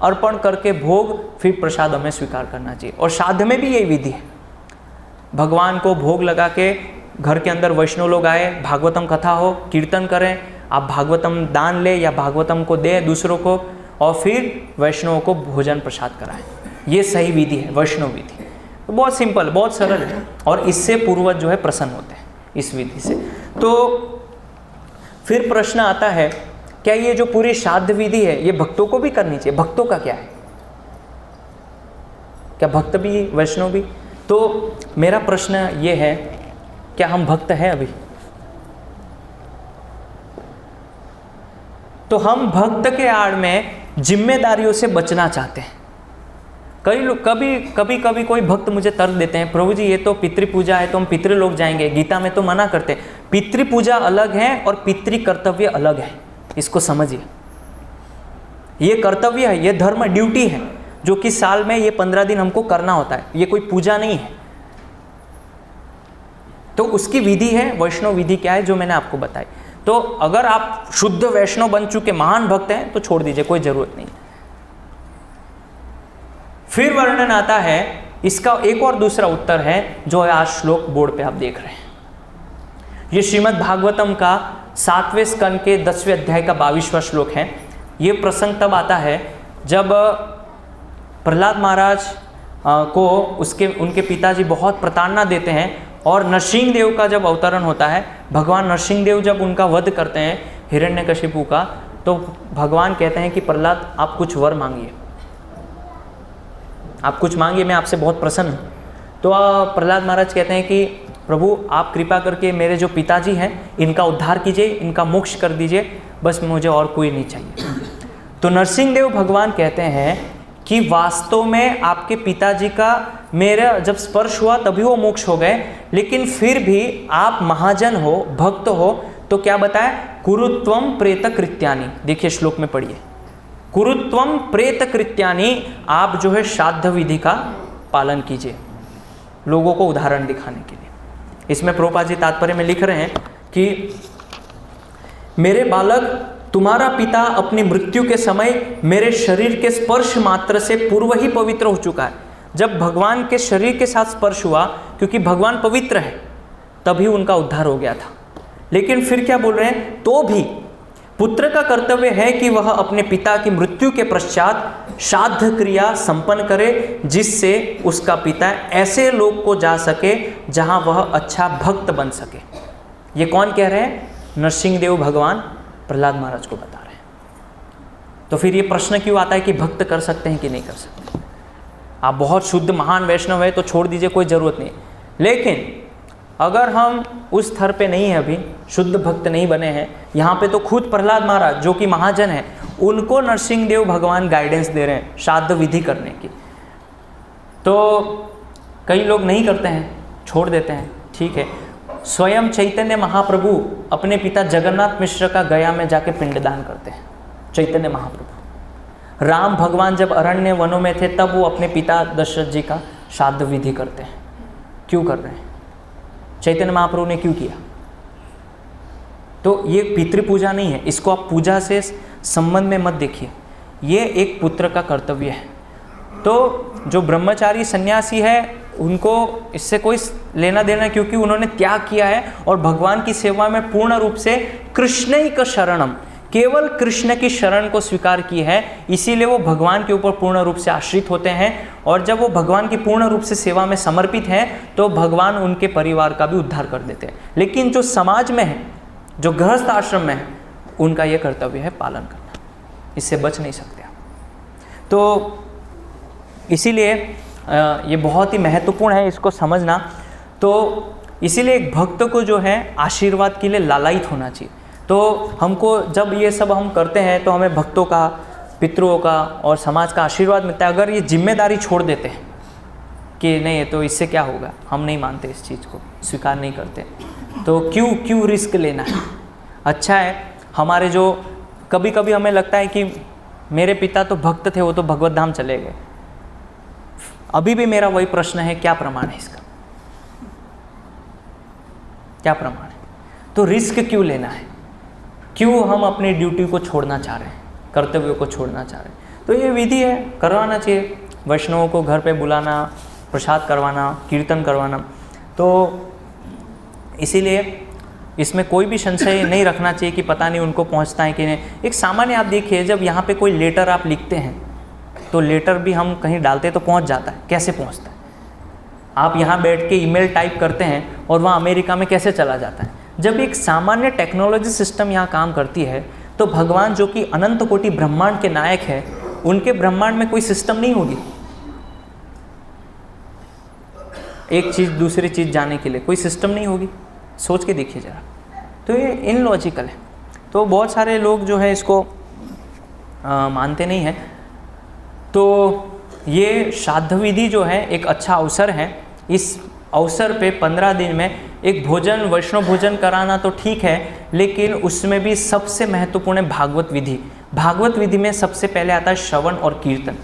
अर्पण करके भोग फिर प्रसाद हमें स्वीकार करना चाहिए। और श्राद्ध में भी यही विधि है। भगवान को भोग लगा के घर के अंदर वैष्णव लोग आए, भागवतम कथा हो, कीर्तन करें, आप भागवतम दान ले या भागवतम को दे दूसरों को, और फिर वैष्णवों को भोजन प्रसाद कराएं। ये सही विधि है, वैष्णव विधि। तो बहुत सिंपल, बहुत सरल है, और इससे पूर्वज जो है प्रसन्न होते हैं इस विधि से। तो फिर प्रश्न आता है, क्या ये जो पूरी श्राद्ध विधि है ये भक्तों को भी करनी चाहिए? भक्तों का क्या है? क्या भक्त भी, वैष्णव भी? तो मेरा प्रश्न ये है, क्या हम भक्त हैं अभी? तो हम भक्त के आड़ में जिम्मेदारियों से बचना चाहते हैं। कई लोग कभी कोई भक्त मुझे तर्क देते हैं, प्रभु जी ये तो पितृ पूजा है तो हम पितृ लोग जाएंगे, गीता में तो मना करते हैं। पितृ पूजा अलग है और पितृ कर्तव्य अलग है, इसको समझिए। ये कर्तव्य है, ये धर्म ड्यूटी है, जो कि साल में ये 15 दिन हमको करना होता है, ये कोई पूजा नहीं है। तो उसकी विधि है, वैष्णव विधि क्या है जो मैंने आपको बताई। तो अगर आप शुद्ध वैष्णव बन चुके महान भक्त हैं तो छोड़ दीजिए, कोई जरूरत नहीं। फिर वर्णन आता है, इसका एक और दूसरा उत्तर है जो है आज श्लोक बोर्ड पे आप देख रहे हैं। ये श्रीमद् भागवतम का 7वें स्कंद के 10वें अध्याय का 22वां श्लोक है। ये प्रसंग तब आता है जब प्रहलाद महाराज को उनके पिताजी बहुत प्रताड़ना देते हैं, और नरसिंह देव का जब अवतरण होता है, भगवान नरसिंह देव जब उनका वध करते हैं हिरण्यकशिपु का, तो भगवान कहते हैं कि प्रहलाद आप कुछ वर मांगिए, आप कुछ मांगिए, मैं आपसे बहुत प्रसन्न हूँ। तो प्रहलाद महाराज कहते हैं कि प्रभु आप कृपा करके मेरे जो पिताजी हैं इनका उद्धार कीजिए, इनका मोक्ष कर दीजिए, बस मुझे और कोई नहीं चाहिए। तो नरसिंह देव भगवान कहते हैं कि वास्तव में आपके पिताजी का मेरा जब स्पर्श हुआ तभी वो मोक्ष हो गए, लेकिन फिर भी आप महाजन हो, भक्त हो, तो क्या बताए, कुरुत्वम प्रेत कृत्यानि। देखिए श्लोक में पढ़िए, कुरुत्वम प्रेत कृत्यानि, आप जो है श्राद्ध विधि का पालन कीजिए, लोगों को उदाहरण दिखाने के लिए। इसमें प्रभुपाद जी तात्पर्य में लिख रहे हैं कि मेरे बालक, तुम्हारा पिता अपनी मृत्यु के समय मेरे शरीर के स्पर्श मात्र से पूर्व ही पवित्र हो चुका है। जब भगवान के शरीर के साथ स्पर्श हुआ, क्योंकि भगवान पवित्र है, तभी उनका उद्धार हो गया था। लेकिन फिर क्या बोल रहे हैं, तो भी पुत्र का कर्तव्य है कि वह अपने पिता की मृत्यु के पश्चात श्राद्ध क्रिया संपन्न करे, जिससे उसका पिता ऐसे लोक को जा सके जहां वह अच्छा भक्त बन सके। ये कौन कह रहे हैं? नरसिंह देव भगवान प्रहलाद महाराज को बता रहे हैं। तो फिर ये प्रश्न क्यों आता है कि भक्त कर सकते हैं कि नहीं कर सकते? आप बहुत शुद्ध महान वैष्णव है तो छोड़ दीजिए, कोई ज़रूरत नहीं। लेकिन अगर हम उस स्तर पे नहीं है, अभी शुद्ध भक्त नहीं बने हैं, यहाँ पे तो खुद प्रहलाद महाराज जो कि महाजन है, उनको नरसिंह देव भगवान गाइडेंस दे रहे हैं श्राद्ध विधि करने की। तो कई लोग नहीं करते हैं, छोड़ देते हैं, ठीक है। स्वयं चैतन्य महाप्रभु अपने पिता जगन्नाथ मिश्र का गया में जाके पिंडदान करते हैं, चैतन्य महाप्रभु। राम भगवान जब अरण्य वनों में थे तब वो अपने पिता दशरथ जी का श्राद्ध विधि करते हैं। क्यों कर रहे हैं? चैतन्य महाप्रभु ने क्यों किया? तो ये पितृ पूजा नहीं है, इसको आप पूजा से संबंध में मत देखिए, ये एक पुत्र का कर्तव्य है। तो जो ब्रह्मचारी सन्यासी है उनको इससे कोई लेना देना, क्योंकि उन्होंने त्याग किया है और भगवान की सेवा में पूर्ण रूप से कृष्णैक शरणम, केवल कृष्ण की शरण को स्वीकार की है, इसीलिए वो भगवान के ऊपर पूर्ण रूप से आश्रित होते हैं। और जब वो भगवान की पूर्ण रूप से सेवा में समर्पित हैं तो भगवान उनके परिवार का भी उद्धार कर देते हैं। लेकिन जो समाज में है, जो गृहस्थ आश्रम में है, उनका ये कर्तव्य है पालन करना, इससे बच नहीं सकते आप। तो इसीलिए ये बहुत ही महत्वपूर्ण है इसको समझना। तो इसीलिए एक भक्त को जो है आशीर्वाद के लिए लालायित होना चाहिए। तो हमको जब ये सब हम करते हैं तो हमें भक्तों का, पितरों का और समाज का आशीर्वाद मिलता है। अगर ये जिम्मेदारी छोड़ देते हैं कि नहीं तो इससे क्या होगा, हम नहीं मानते, इस चीज़ को स्वीकार नहीं करते, तो क्यों रिस्क लेना है? अच्छा है, हमारे जो कभी कभी हमें लगता है कि मेरे पिता तो भक्त थे, वो तो भगवत धाम चले गए। अभी भी मेरा वही प्रश्न है, क्या प्रमाण है इसका? क्या प्रमाण है? तो रिस्क क्यों लेना है? क्यों हम अपनी ड्यूटी को छोड़ना चाह रहे हैं, कर्तव्यों को छोड़ना चाह रहे हैं? तो ये विधि है, करवाना चाहिए। वैष्णवों को घर पे बुलाना, प्रसाद करवाना, कीर्तन करवाना। तो इसीलिए इसमें कोई भी संशय नहीं रखना चाहिए कि पता नहीं उनको पहुंचता है कि नहीं। एक सामान्य आप देखिए, जब यहाँ पे कोई लेटर आप लिखते हैं तो लेटर भी हम कहीं डालते तो पहुंच जाता है, कैसे पहुंचता है? आप यहाँ बैठ के ईमेल टाइप करते हैं और वहाँ अमेरिका में कैसे चला जाता है? जब एक सामान्य टेक्नोलॉजी सिस्टम यहाँ काम करती है तो भगवान जो कि अनंत कोटि ब्रह्मांड के नायक है, उनके ब्रह्मांड में कोई सिस्टम नहीं होगी एक चीज़ दूसरी चीज़ जाने के लिए, कोई सिस्टम नहीं होगी। सोच के देखिए ज़रा, तो ये इनलॉजिकल है। तो बहुत सारे लोग जो है इसको मानते नहीं हैं। तो ये श्राद्ध विधि जो है एक अच्छा अवसर है। इस अवसर पे 15 दिन में एक भोजन, वैष्णव भोजन कराना तो ठीक है, लेकिन उसमें भी सबसे महत्वपूर्ण है भागवत विधि। भागवत विधि में सबसे पहले आता है श्रवण और कीर्तन।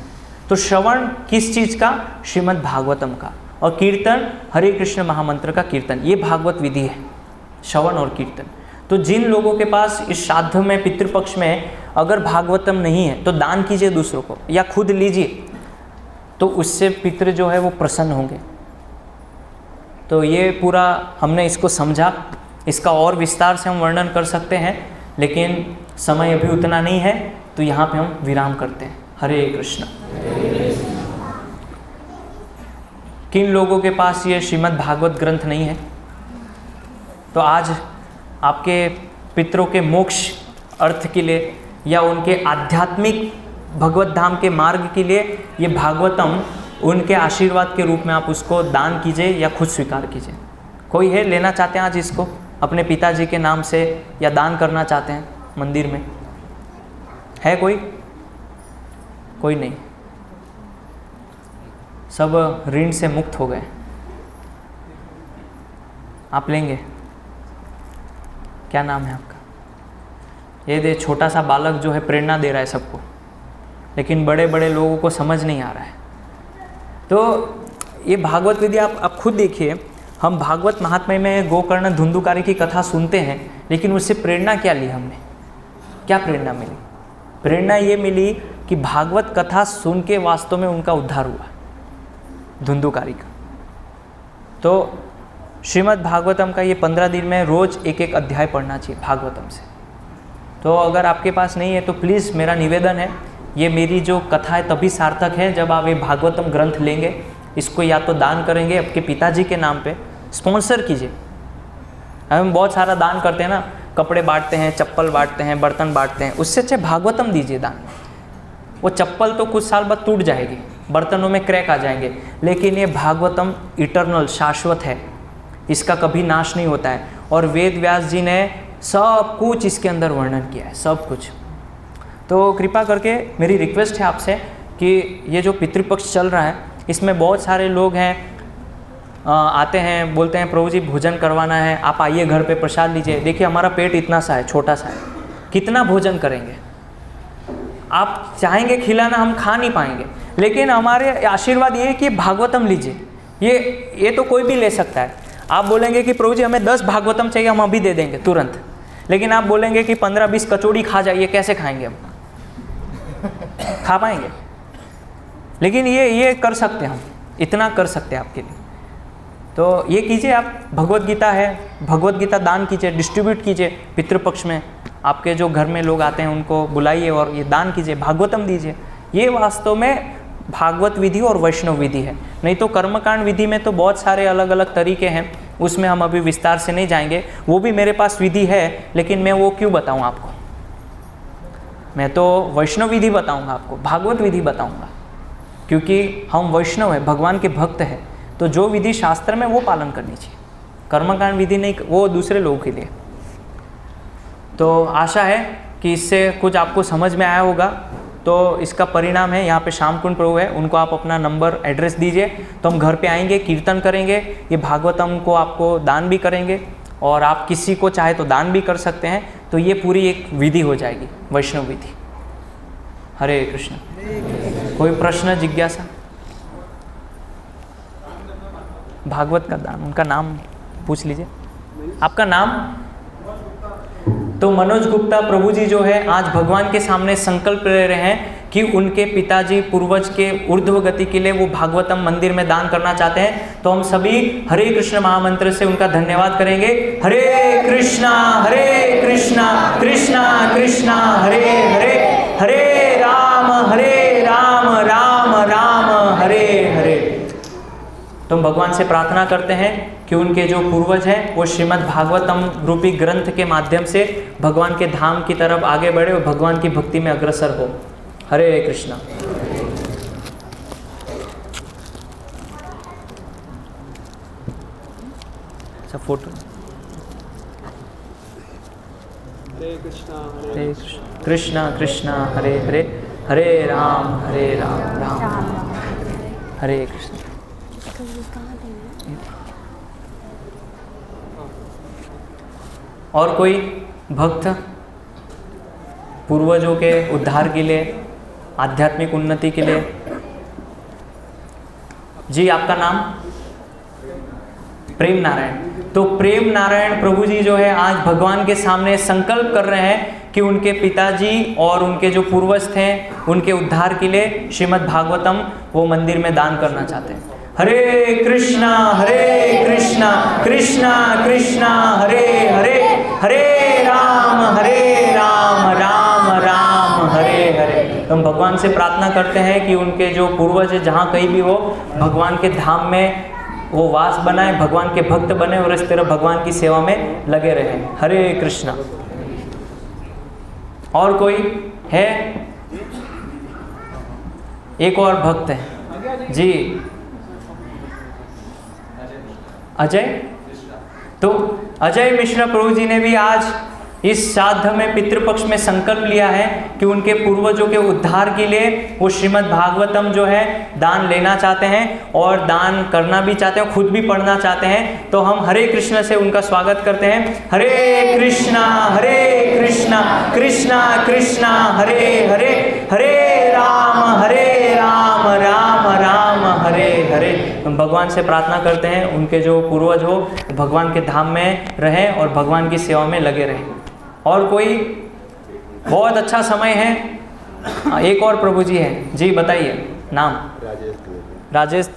तो श्रवण किस चीज़ का? श्रीमद् भागवतम का। और कीर्तन हरे कृष्ण महामंत्र का कीर्तन। ये भागवत विधि है, श्रवण और कीर्तन। तो जिन लोगों के पास इस श्राद्ध में, पितृपक्ष में अगर भागवतम नहीं है तो दान कीजिए दूसरों को या खुद लीजिए, तो उससे पितृ जो है वो प्रसन्न होंगे। तो ये पूरा हमने इसको समझा। इसका और विस्तार से हम वर्णन कर सकते हैं, लेकिन समय अभी उतना नहीं है, तो यहाँ पे हम विराम करते हैं। हरे कृष्ण। किन लोगों के पास ये श्रीमद् भागवत ग्रंथ नहीं है? तो आज आपके पितरों के मोक्ष अर्थ के लिए या उनके आध्यात्मिक भगवत धाम के मार्ग के लिए ये भागवतम उनके आशीर्वाद के रूप में आप उसको दान कीजिए या खुद स्वीकार कीजिए। कोई है लेना चाहते हैं आज इसको अपने पिताजी के नाम से, या दान करना चाहते हैं मंदिर में? है कोई? कोई नहीं, सब ऋण से मुक्त हो गए। आप लेंगे? क्या नाम है आपका? ये दे छोटा सा बालक जो है प्रेरणा दे रहा है सबको, लेकिन बड़े बड़े लोगों को समझ नहीं आ रहा है। तो ये भागवत विधि आप खुद देखिए। हम भागवत महात्म्य में गोकर्ण धुंधुकारी की कथा सुनते हैं, लेकिन उससे प्रेरणा क्या ली हमने? क्या प्रेरणा मिली? प्रेरणा ये मिली कि भागवत कथा सुन के वास्तव में उनका उद्धार हुआ, धुंधुकारी का। तो श्रीमद् भागवतम का ये 15 दिन में रोज़ एक एक अध्याय पढ़ना चाहिए भागवतम से। तो अगर आपके पास नहीं है तो प्लीज़ मेरा निवेदन है, ये मेरी जो कथा है तभी सार्थक है जब आप ये भागवतम ग्रंथ लेंगे, इसको या तो दान करेंगे आपके पिताजी के नाम पे, स्पॉन्सर कीजिए। हम बहुत सारा दान करते हैं ना, कपड़े बांटते हैं, चप्पल बांटते हैं, बर्तन बांटते हैं, उससे अच्छे भागवतम दीजिए दान। वो चप्पल तो कुछ साल बाद टूट जाएगी, बर्तनों में क्रैक आ जाएंगे, लेकिन ये भागवतम इटर्नल, शाश्वत है, इसका कभी नाश नहीं होता है। और वेद व्यास जी ने सब कुछ इसके अंदर वर्णन किया है, सब कुछ। तो कृपा करके मेरी रिक्वेस्ट है आपसे कि ये जो पितृपक्ष चल रहा है, इसमें बहुत सारे लोग हैं, आते हैं, बोलते हैं प्रभु जी भोजन करवाना है, आप आइए घर पे प्रसाद लीजिए। देखिए हमारा पेट इतना सा है, छोटा सा है, कितना भोजन करेंगे? आप चाहेंगे खिलाना, हम खा नहीं पाएंगे, लेकिन हमारे आशीर्वाद ये है कि भागवतम लीजिए। ये तो कोई भी ले सकता है। आप बोलेंगे कि प्रभु जी हमें 10 भागवतम चाहिए, हम अभी दे देंगे तुरंत, लेकिन आप बोलेंगे कि 15-20 कचौड़ी खा जाइए, कैसे खाएंगे हम? खा पाएंगे? लेकिन ये कर सकते हैं हम, इतना कर सकते हैं आपके लिए। तो ये कीजिए आप, भगवत गीता है, भगवत गीता दान कीजिए, डिस्ट्रीब्यूट कीजिए पितृपक्ष में। आपके जो घर में लोग आते हैं उनको बुलाइए और ये दान कीजिए, भागवतम दीजिए। ये वास्तव में भागवत विधि और वैष्णव विधि है। नहीं तो कर्मकांड विधि में तो बहुत सारे अलग अलग तरीके हैं, उसमें हम अभी विस्तार से नहीं जाएंगे। वो भी मेरे पास विधि है, लेकिन मैं वो क्यों बताऊं आपको? मैं तो वैष्णव विधि बताऊंगा आपको, भागवत विधि बताऊंगा, क्योंकि हम वैष्णव हैं, भगवान के भक्त हैं। तो जो विधि शास्त्र में वो पालन करनी चाहिए, कर्मकांड विधि नहीं, वो दूसरे लोगों के लिए। तो आशा है कि इससे कुछ आपको समझ में आया होगा। तो इसका परिणाम है, यहाँ पे श्यामकुंड प्रभु है, उनको आप अपना नंबर, एड्रेस दीजिए, तो हम घर पे आएंगे, कीर्तन करेंगे, ये भागवतम को आपको दान भी करेंगे, और आप किसी को चाहे तो दान भी कर सकते हैं। तो ये पूरी एक विधि हो जाएगी, वैष्णव विधि। हरे कृष्ण। कोई प्रश्न, जिज्ञासा? भागवत का दान, उनका नाम पूछ लीजिए। आपका नाम? तो मनोज गुप्ता प्रभु जी जो है आज भगवान के सामने संकल्प ले रहे हैं कि उनके पिताजी पूर्वज के ऊर्ध्व गति के लिए वो भागवतम मंदिर में दान करना चाहते हैं। तो हम सभी हरे कृष्ण महामंत्र से उनका धन्यवाद करेंगे। हरे कृष्णा कृष्णा कृष्णा हरे हरे, हरे राम राम राम हरे हरे। तो हम भगवान से प्रार्थना करते हैं कि उनके जो पूर्वज हैं वो श्रीमद् भागवतम रूपी ग्रंथ के माध्यम से भगवान के धाम की तरफ आगे बढ़े और भगवान की भक्ति में अग्रसर हो। हरे कृष्णा। अच्छा फोटो। हरे कृष्णा कृष्णा कृष्णा हरे हरे, हरे राम राम हरे कृष्ण। और कोई भक्त पूर्वजों के उद्धार के लिए, आध्यात्मिक उन्नति के लिए? जी आपका नाम? प्रेम नारायण। तो प्रेम नारायण प्रभु जी जो है आज भगवान के सामने संकल्प कर रहे हैं कि उनके पिताजी और उनके जो पूर्वज थे उनके उद्धार के लिए श्रीमद् भागवतम वो मंदिर में दान करना चाहते हैं। हरे कृष्णा कृष्णा कृष्णा हरे हरे, हरे राम राम राम हरे हरे। हम भगवान से प्रार्थना करते हैं कि उनके जो पूर्वज है जहाँ कहीं भी हो भगवान के धाम में वो वास बनाए, भगवान के भक्त बने और इस तरह भगवान की सेवा में लगे रहे। हरे कृष्णा। और कोई है? एक और भक्त है जी, अजय। तो अजय मिश्रा प्रभु जी ने भी आज इस श्राद्ध में पितृपक्ष में संकल्प लिया है कि उनके पूर्वजों के उद्धार के लिए वो श्रीमद् भागवतम जो है दान लेना चाहते हैं और दान करना भी चाहते हैं, खुद भी पढ़ना चाहते हैं। तो हम हरे कृष्ण से उनका स्वागत करते हैं। हरे कृष्णा कृष्णा कृष्णा हरे हरे, हरे राम राम राम हरे हरे। हम भगवान से प्रार्थना करते हैं उनके जो पूर्वज हो भगवान के धाम में रहें और भगवान की सेवा में लगे रहें। और कोई? बहुत अच्छा समय है। एक और प्रभु जी हैं जी, बताइए नाम? राजेश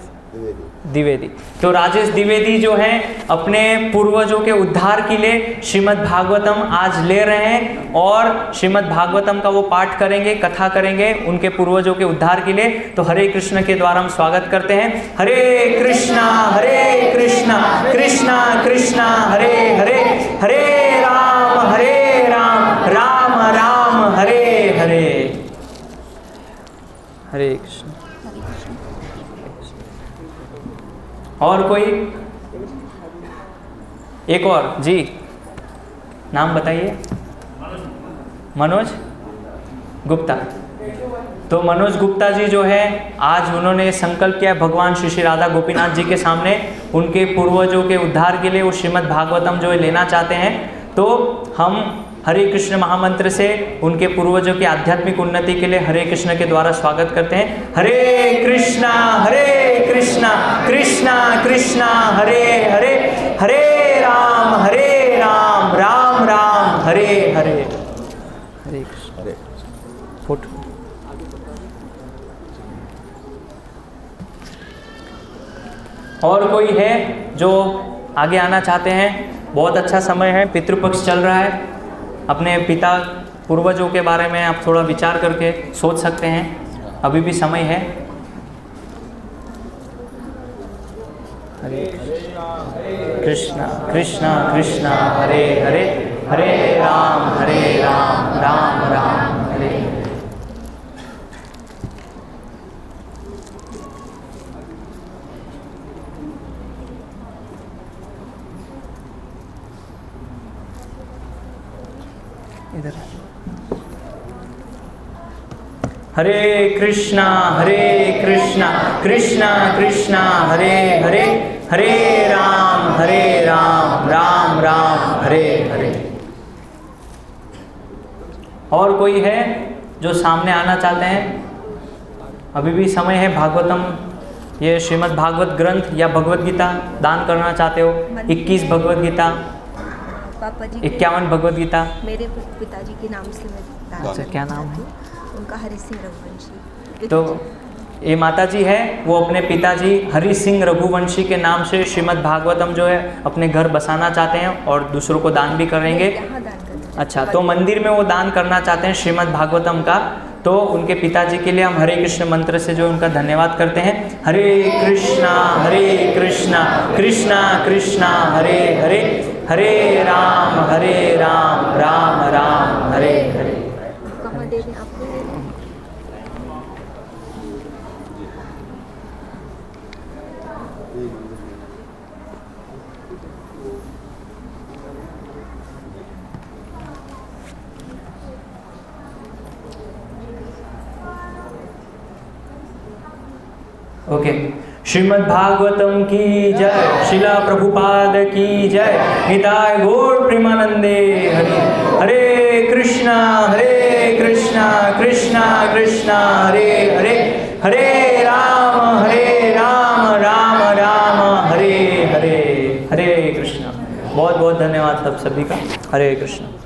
द्विवेदी। तो राजेश द्विवेदी जो हैं अपने पूर्वजों के उद्धार के लिए श्रीमद् भागवतम आज ले रहे हैं और श्रीमद् भागवतम का वो पाठ करेंगे, कथा करेंगे उनके पूर्वजों के उद्धार के लिए। तो हरे कृष्ण के द्वारा हम स्वागत करते हैं। हरे कृष्णा कृष्णा कृष्णा हरे हरे, हरे राम राम हरे हरे। हरे कृष्ण। और कोई? एक और जी, नाम बताइए? मनोज गुप्ता। तो मनोज गुप्ता जी जो है आज उन्होंने संकल्प किया भगवान श्री श्री राधा गोपीनाथ जी के सामने उनके पूर्वजों के उद्धार के लिए वो श्रीमद् भागवतम जो है लेना चाहते हैं। तो हम हरे कृष्ण महामंत्र से उनके पूर्वजों की आध्यात्मिक उन्नति के लिए हरे कृष्ण के द्वारा स्वागत करते हैं। हरे कृष्णा कृष्णा कृष्णा हरे हरे, हरे राम राम हरे हरे। हरे कृष्ण। फोटो। और कोई है जो आगे आना चाहते हैं? बहुत अच्छा समय है, पितृपक्ष चल रहा है। अपने पिता पूर्वजों के बारे में आप थोड़ा विचार करके सोच सकते हैं, अभी भी समय है। हरे कृष्णा कृष्णा हरे हरे, हरे राम राम राम हरे। इधर। हरे कृष्णा कृष्णा कृष्णा हरे हरे, हरे राम राम राम हरे हरे। और कोई है जो सामने आना चाहते हैं? अभी भी समय है। भागवतम ये श्रीमद् भागवत ग्रंथ या भगवत गीता दान करना चाहते हो? 21 भगवत गीता पापा जी के 51 भगवत गीता। मेरे पिताजी के नाम से मैं दान अच्छा, क्या नाम है? उनका हरि सिंह रघुवंशी। तो ये माता जी है, वो अपने पिताजी हरि सिंह रघुवंशी के नाम से श्रीमद् भागवतम जो है अपने घर बसाना चाहते हैं और दूसरों को दान भी करेंगे। यहाँ दान करते हैं। अच्छा, तो मंदिर में वो दान करना चाहते हैं श्रीमद् भागवतम का। तो उनके पिताजी के लिए हम हरे कृष्ण मंत्र से जो उनका धन्यवाद करते हैं। हरे कृष्णा कृष्णा कृष्णा हरे हरे, हरे राम राम राम हरे हरे। कहाँ दे दें आपको? ओके। श्रीमद् भागवतम की जय, शिला प्रभुपाद की जय, निताय गौर प्रेमानंदे हरि। हरे कृष्णा कृष्णा कृष्णा हरे हरे, हरे राम राम राम हरे हरे, हरे कृष्णा। बहुत बहुत धन्यवाद सब सभी का। हरे कृष्णा।